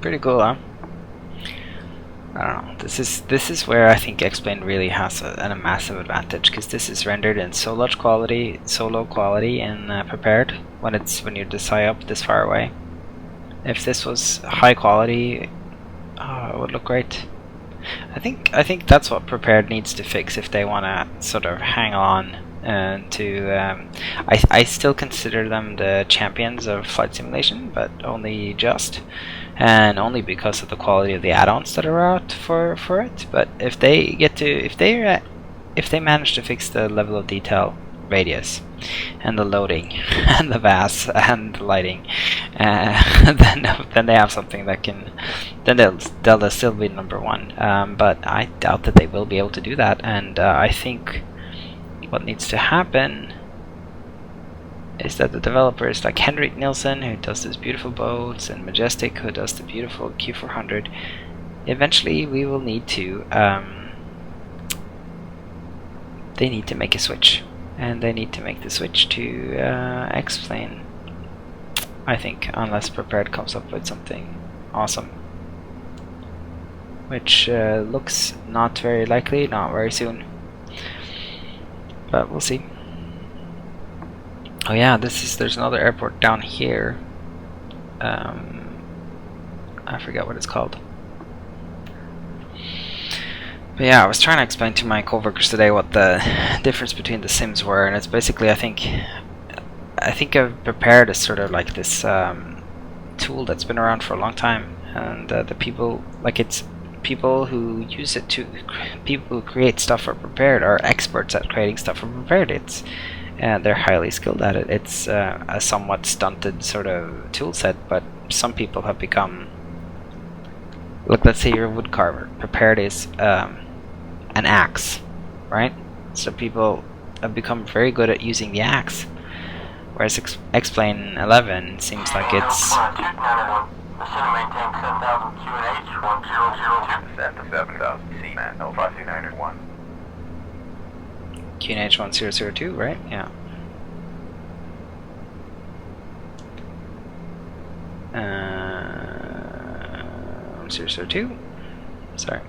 Pretty cool, huh? I don't know. This is where I think X-Plane really has a massive advantage, because this is rendered in so low quality and prepared when you just high up this far away. If this was high quality, it would look great. I think that's what prepared needs to fix if they want to sort of hang on to. I still consider them the champions of flight simulation, but only just. And only because of the quality of the add-ons that are out for it. But if they manage to fix the level of detail, radius, and the loading, and the VAS, and the lighting, then they have something that can. Then they'll still be number one. But I doubt that they will be able to do that. And I think what needs to happen is that the developers like Henrik Nielsen, who does these beautiful boats, and Majestic, who does the beautiful Q400, eventually we will need to they need to make a switch, and they need to make the switch to X-Plane, I think, unless Prepared comes up with something awesome, which looks not very likely, not very soon, but we'll see. Oh yeah, there's another airport down here. I forget what it's called. But yeah, I was trying to explain to my coworkers today what the difference between the sims were, and it's basically, I think I've prepared as sort of like this tool that's been around for a long time, and the people, like, it's people who use it to, people who create stuff for Prepared are experts at creating stuff for Prepared. They're highly skilled at it. It's a somewhat stunted sort of tool set, but some people have become, look, let's say you're a wood carver. Prepared is an axe, right? So people have become very good at using the axe, whereas X-Plane 11 seems like it's QNH1002, right? Yeah. 002. Sorry.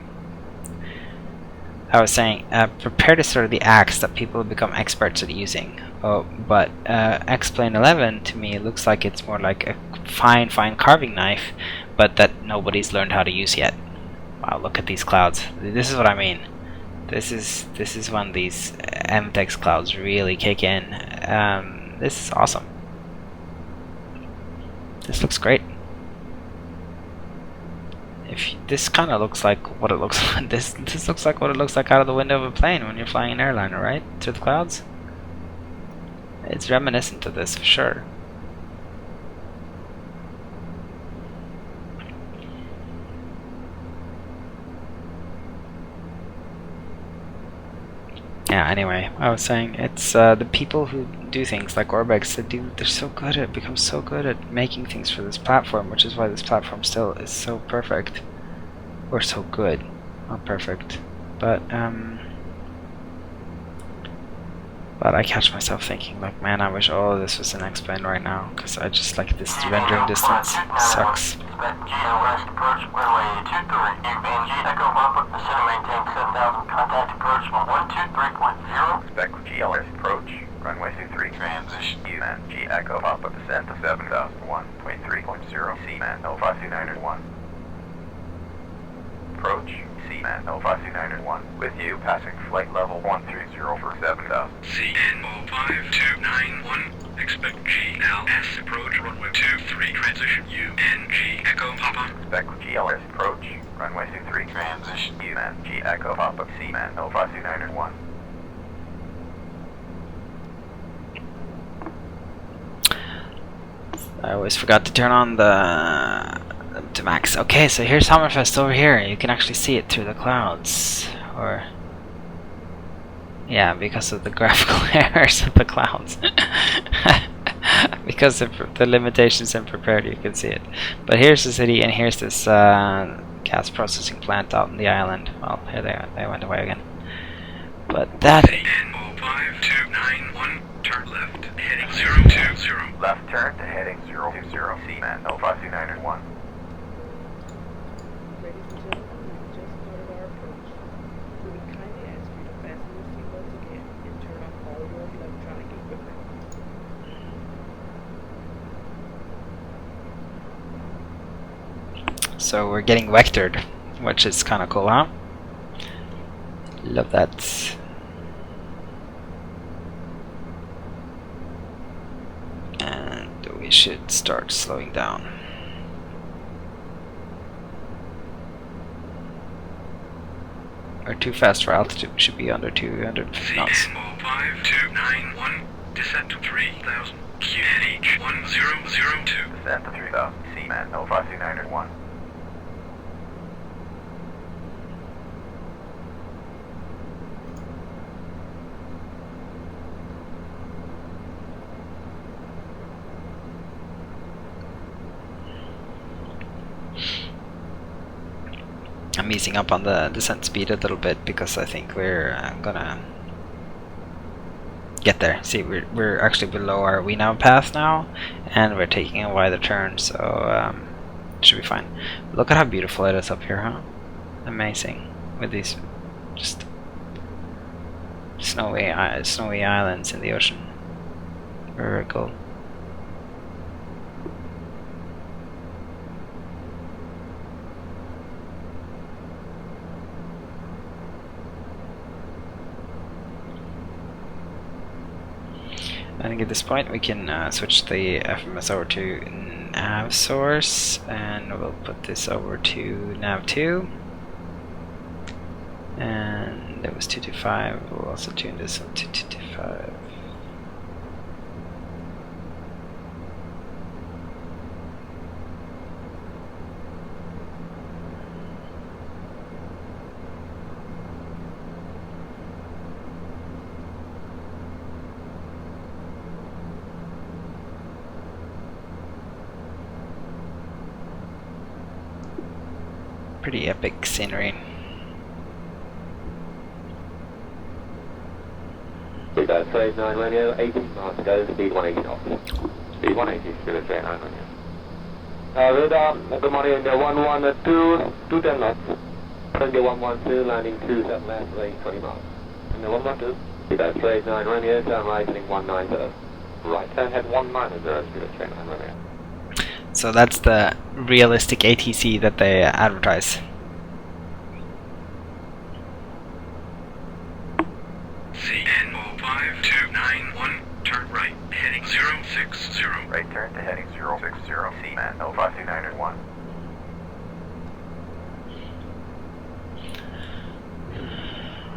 I was saying, Prepared is sort of the axe that people have become experts at using. But X-Plane 11 to me looks like it's more like a fine carving knife, but that nobody's learned how to use yet. Wow, look at these clouds. This is what I mean. This is when these ENVTEX clouds really kick in. This is awesome. This looks great. This kind of looks like what it looks like. This looks like what it looks like out of the window of a plane when you're flying an airliner, right? To the clouds. It's reminiscent of this for sure. Yeah, anyway, I was saying, it's the people who do things like Orbx, they're so good at, become so good at making things for this platform, which is why this platform still is so perfect. Or so good. Not perfect. But But I catch myself thinking, like, man, I wish all of this was in X-plane right now, because I just like this rendering distance sucks. West approach runway 23. ENG Echo Papa, center maintain 7000. Contact approach 123.0. Expect GLS approach, runway 23. Transition. ENG Echo Papa, descent of 7001.3.0. Seaman 05291. Approach, Seaman 05291. With you, passing flight level 130 for 7000. CN05291. Expect GLS approach runway 23 transition UNG Echo Papa. Expect GLS approach, runway 23 Transition. UNG Echo Papa, Seaman 05291. I always forgot to turn on the to max. Okay, so here's Hammerfest over here. You can actually see it through the clouds, or yeah, because of the graphical errors of the clouds. Because of the limitations in prepared, you can see it. But here's the city, and here's this gas processing plant out on the island. Well, here they went away again. But that. CN05291. Turn left, heading 020. Left turn to heading 020. Seaman 05291. Ladies and gentlemen, we've just started our approach. We would kindly ask you to fasten your seatbelts again and turn off all your electronic equipment. So we're getting vectored, which is kind of cool, huh? Love that. And we should start slowing down. We're too fast for altitude. We should be under 200 knots. CN05291. Descent to 3000. QNH1002. Descent to 3000. Seaman 05291. I'm easing up on the descent speed a little bit because I think we're gonna get there. See, we're actually below our VNAV path now, and we're taking a wider turn, so it should be fine. Look at how beautiful it is up here, huh? Amazing, with these just snowy islands in the ocean. Very, very cool. I think at this point we can switch the FMS over to nav source, and we'll put this over to nav 2, and it was 225. We'll also tune this up to 225. Pretty epic scenery. Trade 9 radio, 18 miles to go, speed 180 knots. Speed 180, still at trade 9 radio. Radar, good morning, 112, 210 knots. Sunday 112, landing 27 left, range 20 miles. And 112, trade 9 radio, turn right, heading 190. Right, turn head 190, still at trade 9 radio. So that's the realistic ATC that they advertise. CN05291, turn right, heading 060. Right turn to heading 060. Seaman 05291.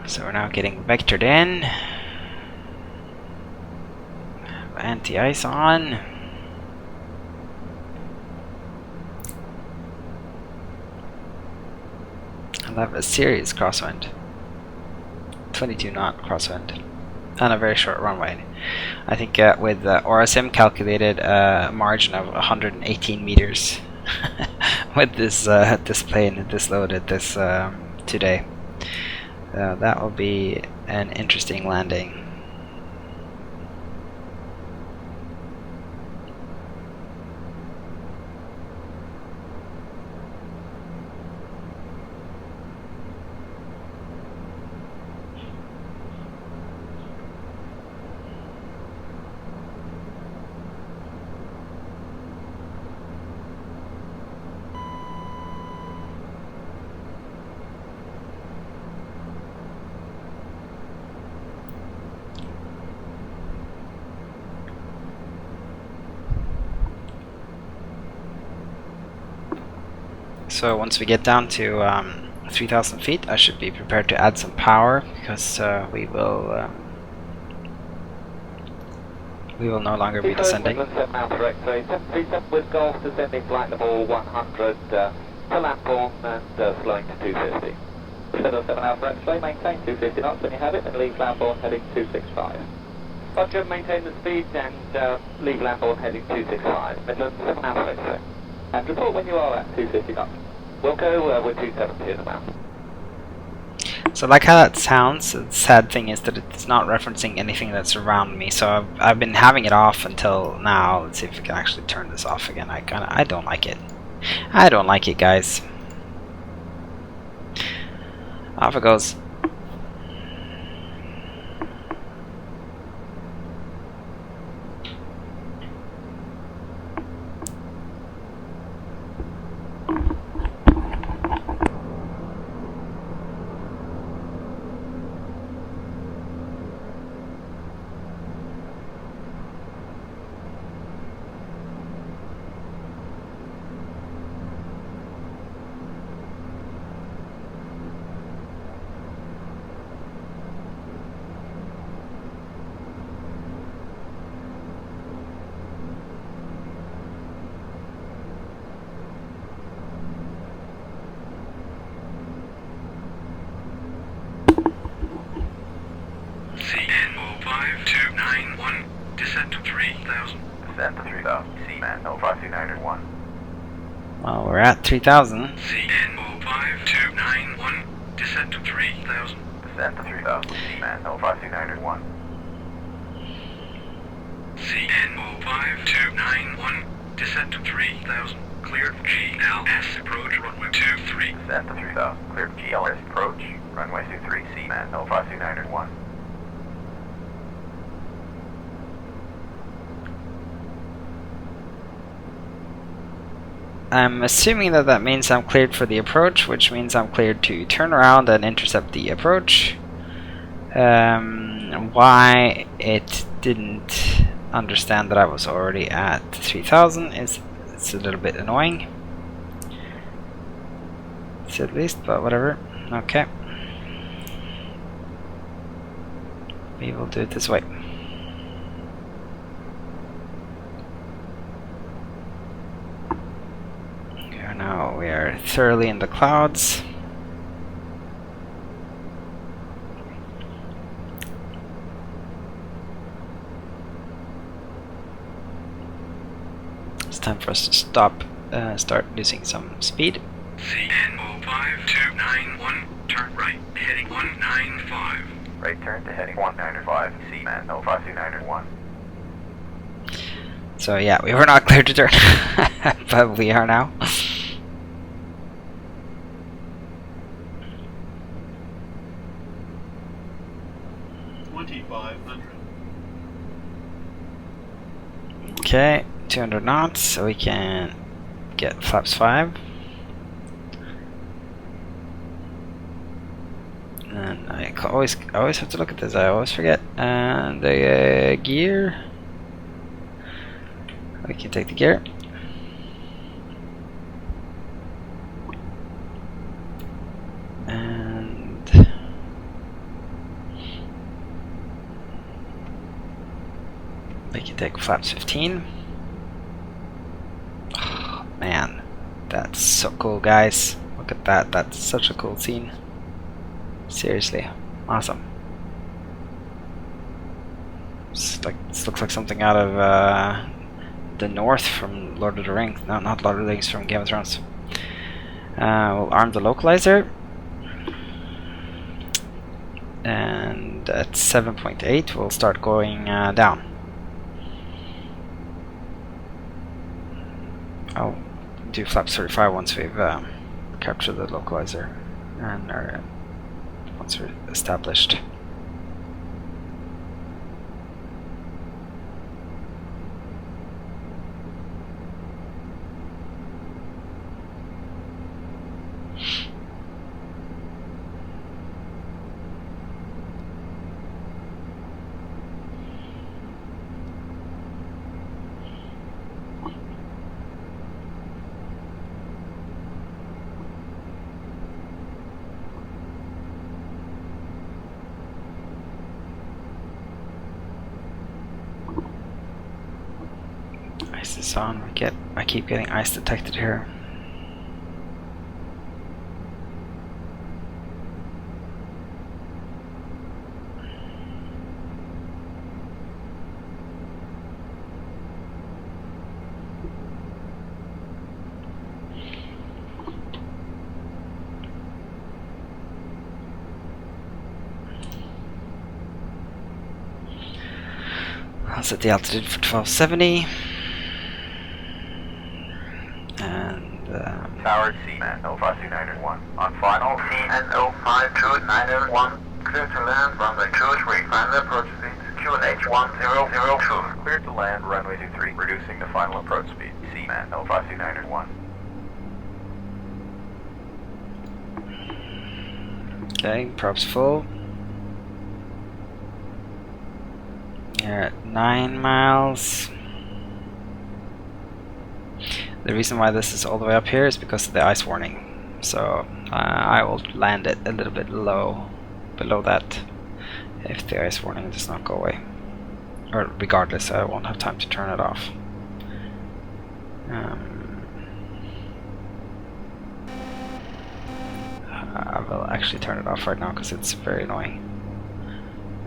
So we're now getting vectored in. Anti-ice on. I'll have a serious crosswind. 22 knot crosswind. On a very short runway. I think with Orasim calculated a margin of 118 meters with this this plane, this loaded, this today. That will be an interesting landing. So once we get down to 3,000 feet, I should be prepared to add some power, because we will no longer be descending. With Golf descending flight level 100 to Lambourne and slowing to 250. 707 Alpha X-ray, maintain 250 knots when you have it, and leave Lambourne heading 265. Roger, maintain the speed and leave Lambourne heading 265. Midland 7 Alpha X-ray. And report when you are at 250 knots. We'll go with 270 in the mount. So I like how that sounds. The sad thing is that it's not referencing anything that's around me. So I've been having it off until now. Let's see if we can actually turn this off again. I don't like it. I don't like it, guys. Off it goes. CN05291, descent to 3,000. Descent to 3,000. Seaman 05291. Well, we're at 3,000. CN05291, descent to 3,000. Descent to 3,000. Seaman 05291. CN05291, descent to 3,000. Cleared GLS, approach runway 23. Descent to 3,000. Cleared GLS, approach runway 23. Seaman 05291. I'm assuming that means I'm cleared for the approach, which means I'm cleared to turn around and intercept the approach. Why it didn't understand that I was already at 3,000 is it's a little bit annoying. It's at least, but whatever. Okay. We will do it this way. Now we are thoroughly in the clouds. It's time for us to stop, start losing some speed. CN05291, turn right, heading 195. Right turn to heading 195. Seaman 05291. So yeah, we were not clear to turn, but we are now. 2,500. Okay, 200 knots, so we can get flaps 5. And I always have to look at this. I always forget. And the gear. We can take the gear. And we can take flaps 15. Oh, man, that's so cool, guys. Look at that. That's such a cool scene. Seriously, awesome. This looks like something out of the North from Lord of the Rings. No, not Lord of the Rings, from Game of Thrones. We'll arm the localizer. And at 7.8 we'll start going down. I'll do flaps 35 once we've captured the localizer and once we're established. this on? I keep getting ice detected here. I'll set the altitude for 1270. And Tower CN 05291 on final CN 05291. Clear to land runway 23. Final approach speed QNH 1002. Clear to land runway 23. Reducing the final approach speed CN 05291. okay, props full. You're at 9 miles. The reason why this is all the way up here is because of the ice warning. So I will land it a little bit low, below that, if the ice warning does not go away. Or regardless, I won't have time to turn it off. I will actually turn it off right now because it's very annoying.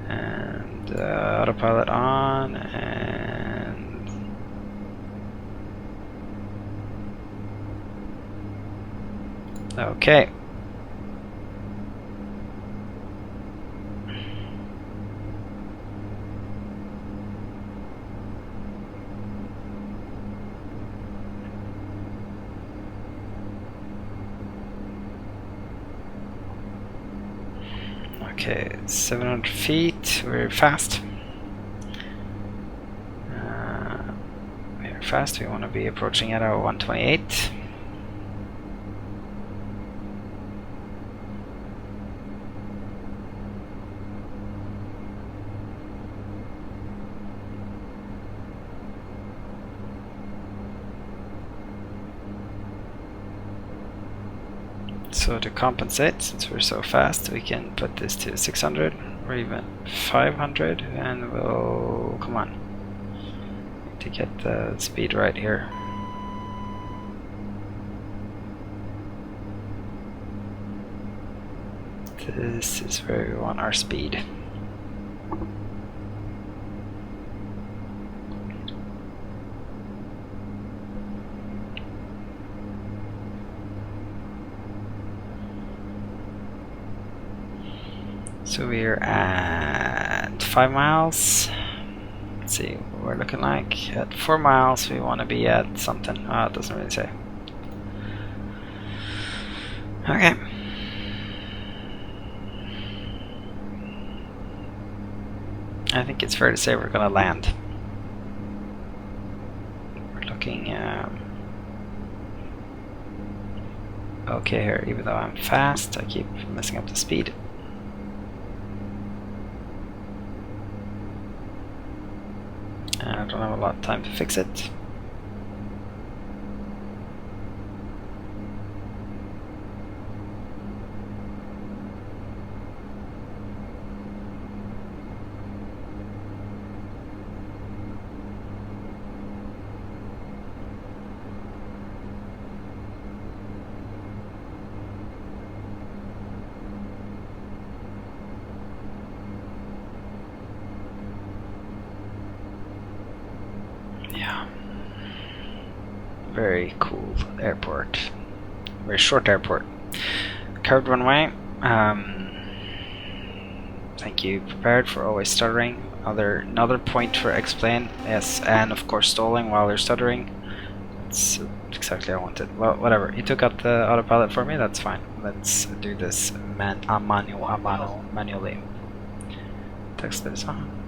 And autopilot on, and okay. Okay, 700 feet, we're fast. We're fast, we want to be approaching at our 128. So to compensate, since we're so fast, we can put this to 600 or even 500, and we'll, come on, to get the speed right here. This is where we want our speed. So we're at 5 miles. Let's see what we're looking like. At 4 miles, we want to be at something. It doesn't really say. Okay. I think it's fair to say we're gonna land. We're looking okay here, even though I'm fast, I keep messing up the speed. And I don't have a lot of time to fix it. Yeah, very cool airport, very short airport, curved runway. Thank you, prepared for always stuttering. Another point for explain, yes, and of course stalling while they're stuttering. That's exactly what I wanted. Well, whatever, he took out the autopilot for me, that's fine. Let's do this manually. Text this on.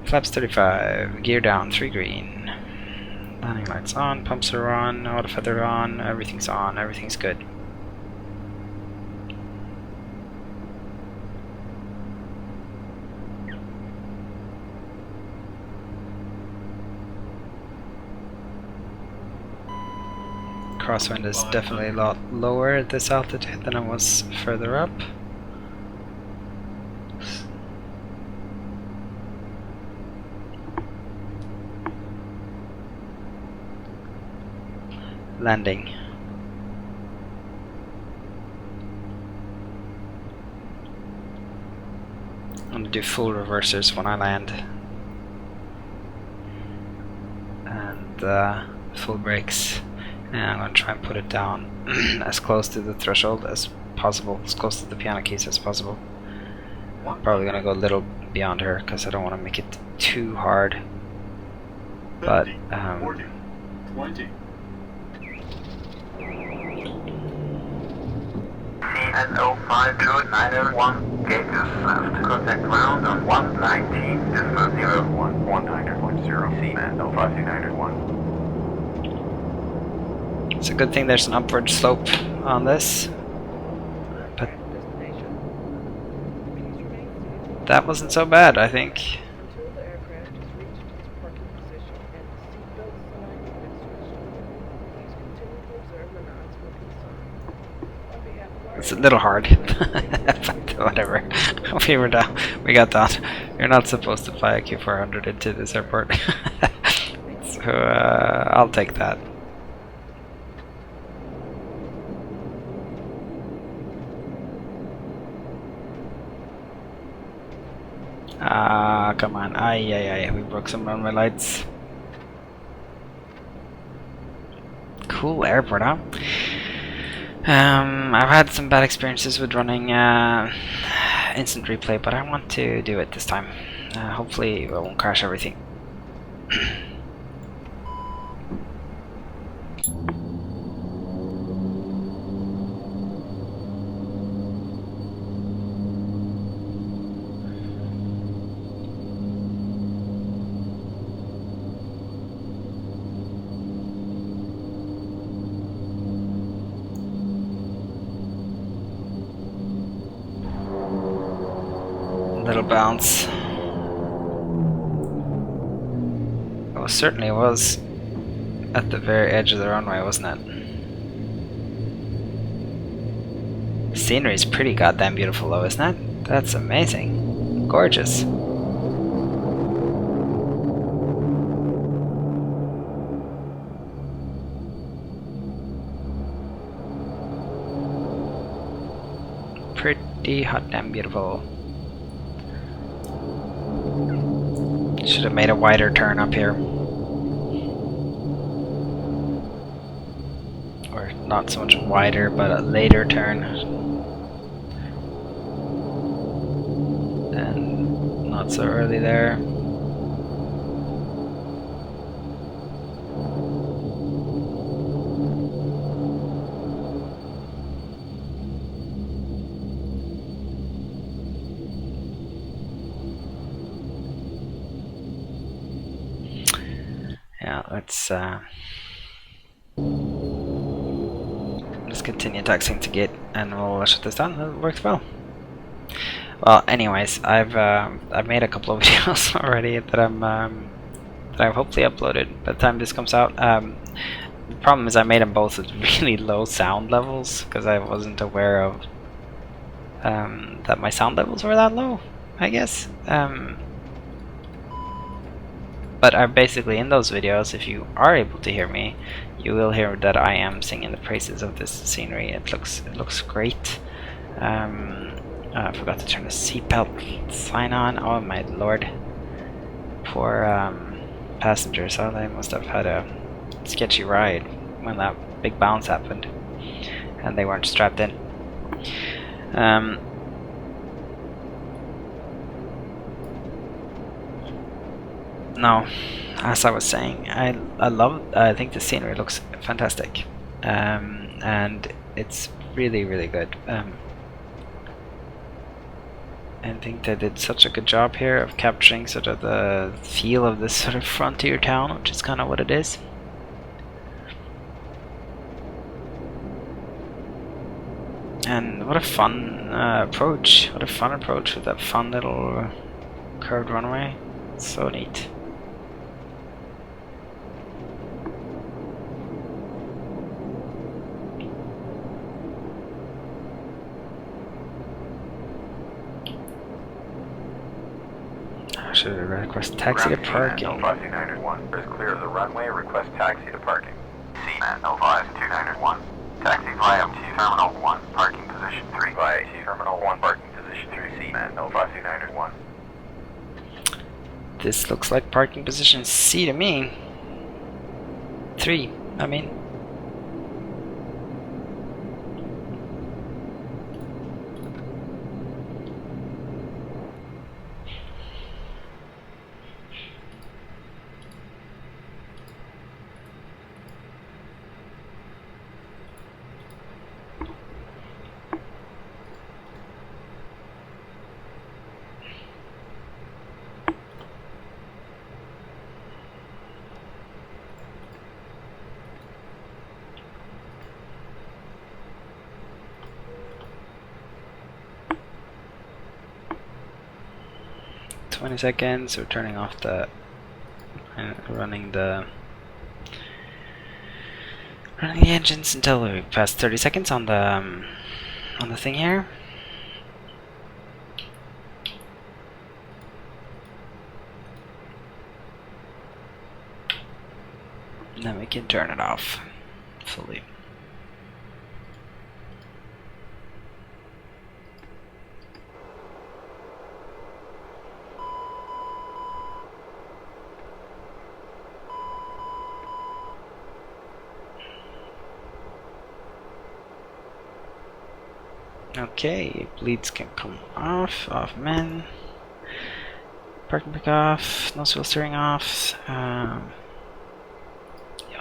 Flaps 35, gear down, 3 green. Landing lights on, pumps are on, auto feather on, everything's good. Crosswind is definitely a lot lower at this altitude than it was further up. landing. I'm gonna do full reversers when I land, and full brakes, and I'm gonna try and put it down as close to the threshold as possible, as close to the piano keys as possible. I'm probably gonna go a little beyond her because I don't want to make it too hard. But 40, 20. CNO52901, gate is left. Contact ground on 119.0. 100.0 CNO52901. It's a good thing there's an upward slope on this, but that wasn't so bad, I think. Until the aircraft has reached its parking position and the seatbelt sign has been switched on, please continue to observe the non-smoking sign. On behalf of our It's a little hard, but whatever. We got that. You're not supposed to fly a Q400 into this airport, so I'll take that. Come on. Aye, we broke some runway lights. Cool airport, huh? I've had some bad experiences with running instant replay, but I want to do it this time. Hopefully it won't crash everything. Little bounce. Well, certainly was at the very edge of the runway, wasn't it? The scenery is pretty goddamn beautiful though, isn't it? That's amazing. Gorgeous. Pretty hot damn beautiful. Should have made a wider turn up here. Or not so much wider, but a later turn. And not so early there. Yeah, let's continue taxiing to gate, and we'll shut this down. That worked well. Well, anyways, I've made a couple of videos already that I've hopefully uploaded by the time this comes out. The problem is I made them both at really low sound levels because I wasn't aware of that my sound levels were that low, I guess. But basically in those videos, if you are able to hear me, you will hear that I am singing the praises of this scenery. It looks great. I forgot to turn the seatbelt sign on. Oh my lord. Poor passengers. Oh, they must have had a sketchy ride when that big bounce happened and they weren't strapped in. No, as I was saying, I think the scenery looks fantastic, and it's really good. I think they did such a good job here of capturing sort of the feel of this sort of frontier town, which is kind of what it is. And what a fun approach! What a fun approach with that fun little curved runway. It's so neat. Should request taxi to parking. ENVTEX is clear of the runway. Request taxi to parking. man 05291. Taxi via T Terminal 1, parking position 3 via T Terminal 1, parking position 3 C man 05291. This looks like parking position C to me. 3, I mean. Seconds. We're turning off the running the engines until we pass 30 seconds on the thing here. And then we can turn it off fully. Okay, bleeds can come off men. Parking brake off, nose wheel steering off, yaw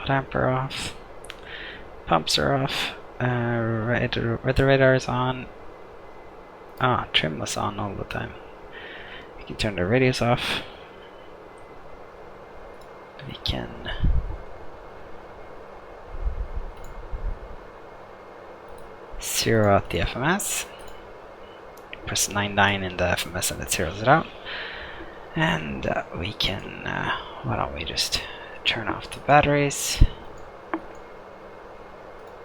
damper off, pumps are off, weather radar is on. Trim was on all the time. We can turn the radios off. We can zero out the FMS. Press 9 in the FMS and it zeroes it out. And we can, why don't we just turn off the batteries,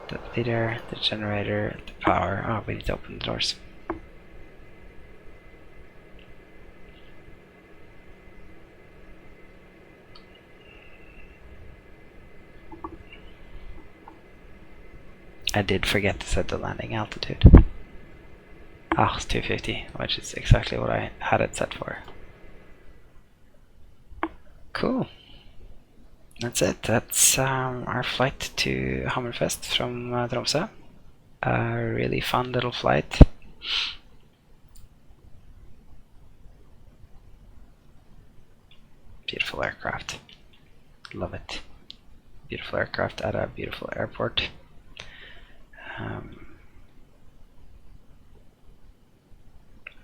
the leader, the generator, the power. Oh, we need to open the doors. I did forget to set the landing altitude. It's 250, which is exactly what I had it set for. Cool. That's it. That's our flight to Hammerfest from Tromsø. A really fun little flight. Beautiful aircraft. Love it. Beautiful aircraft at a beautiful airport.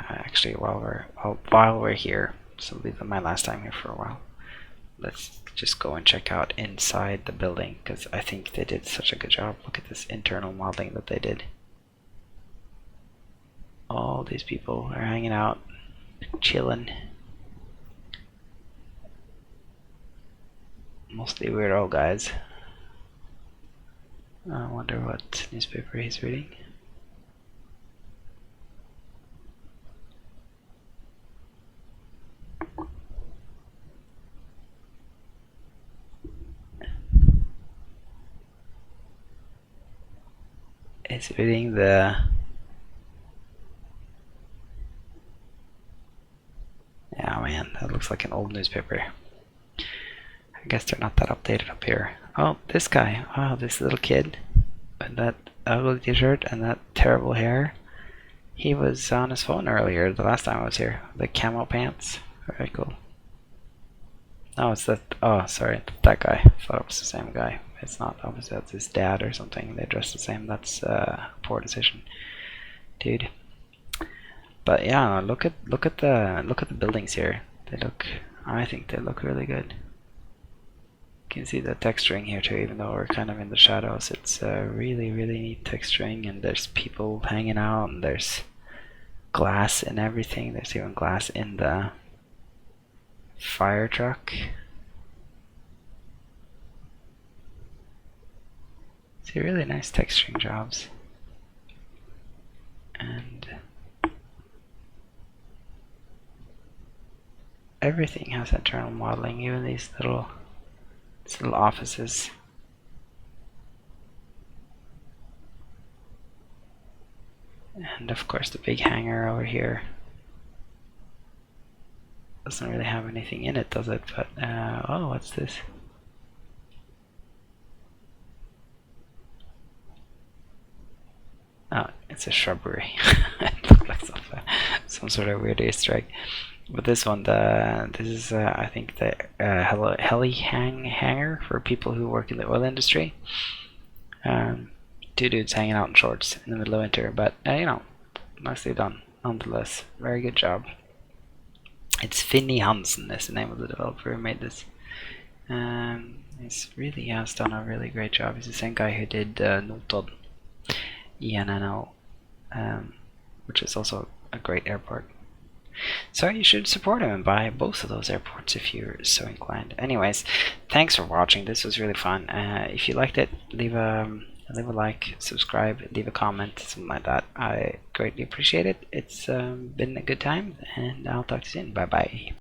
Actually, while we're here, so this will be my last time here for a while. Let's just go and check out inside the building because I think they did such a good job. Look at this internal modeling that they did. All these people are hanging out, chilling. Mostly weird old guys. I wonder what newspaper he's reading. He's reading the... Yeah, man, that looks like an old newspaper. I guess they're not that updated up here. Oh, this guy. Oh, this little kid with that ugly t-shirt and that terrible hair. He was on his phone earlier, the last time I was here. The camo pants. Very cool. Oh, it's that. Oh, sorry, that guy. I thought it was the same guy. It's not. Obviously, that's his dad or something. They dress the same. That's a poor decision, dude. But yeah, look at the buildings here. They look. I think they look really good. You can see the texturing here too, even though we're kind of in the shadows. It's really neat texturing, and there's people hanging out, and there's glass in everything. There's even glass in the fire truck. See, really nice texturing jobs. And everything has internal modeling, even these little offices. And of course the big hangar over here doesn't really have anything in it, does it? But oh, what's this? Oh, it's a shrubbery. It looks like some sort of weird Easter egg. But this one, this is I think the hangar for people who work in the oil industry. Two dudes hanging out in shorts in the middle of winter, but you know, nicely done nonetheless. Very good job. It's Finny Hansen is the name of the developer who made this. He really has done a really great job. He's the same guy who did Notodden ENNL, which is also a great airport. So you should support him and buy both of those airports if you're so inclined. Anyways, thanks for watching. This was really fun. If you liked it, leave a like, subscribe, leave a comment, something like that. I greatly appreciate it. It's been a good time, and I'll talk to you soon. Bye bye.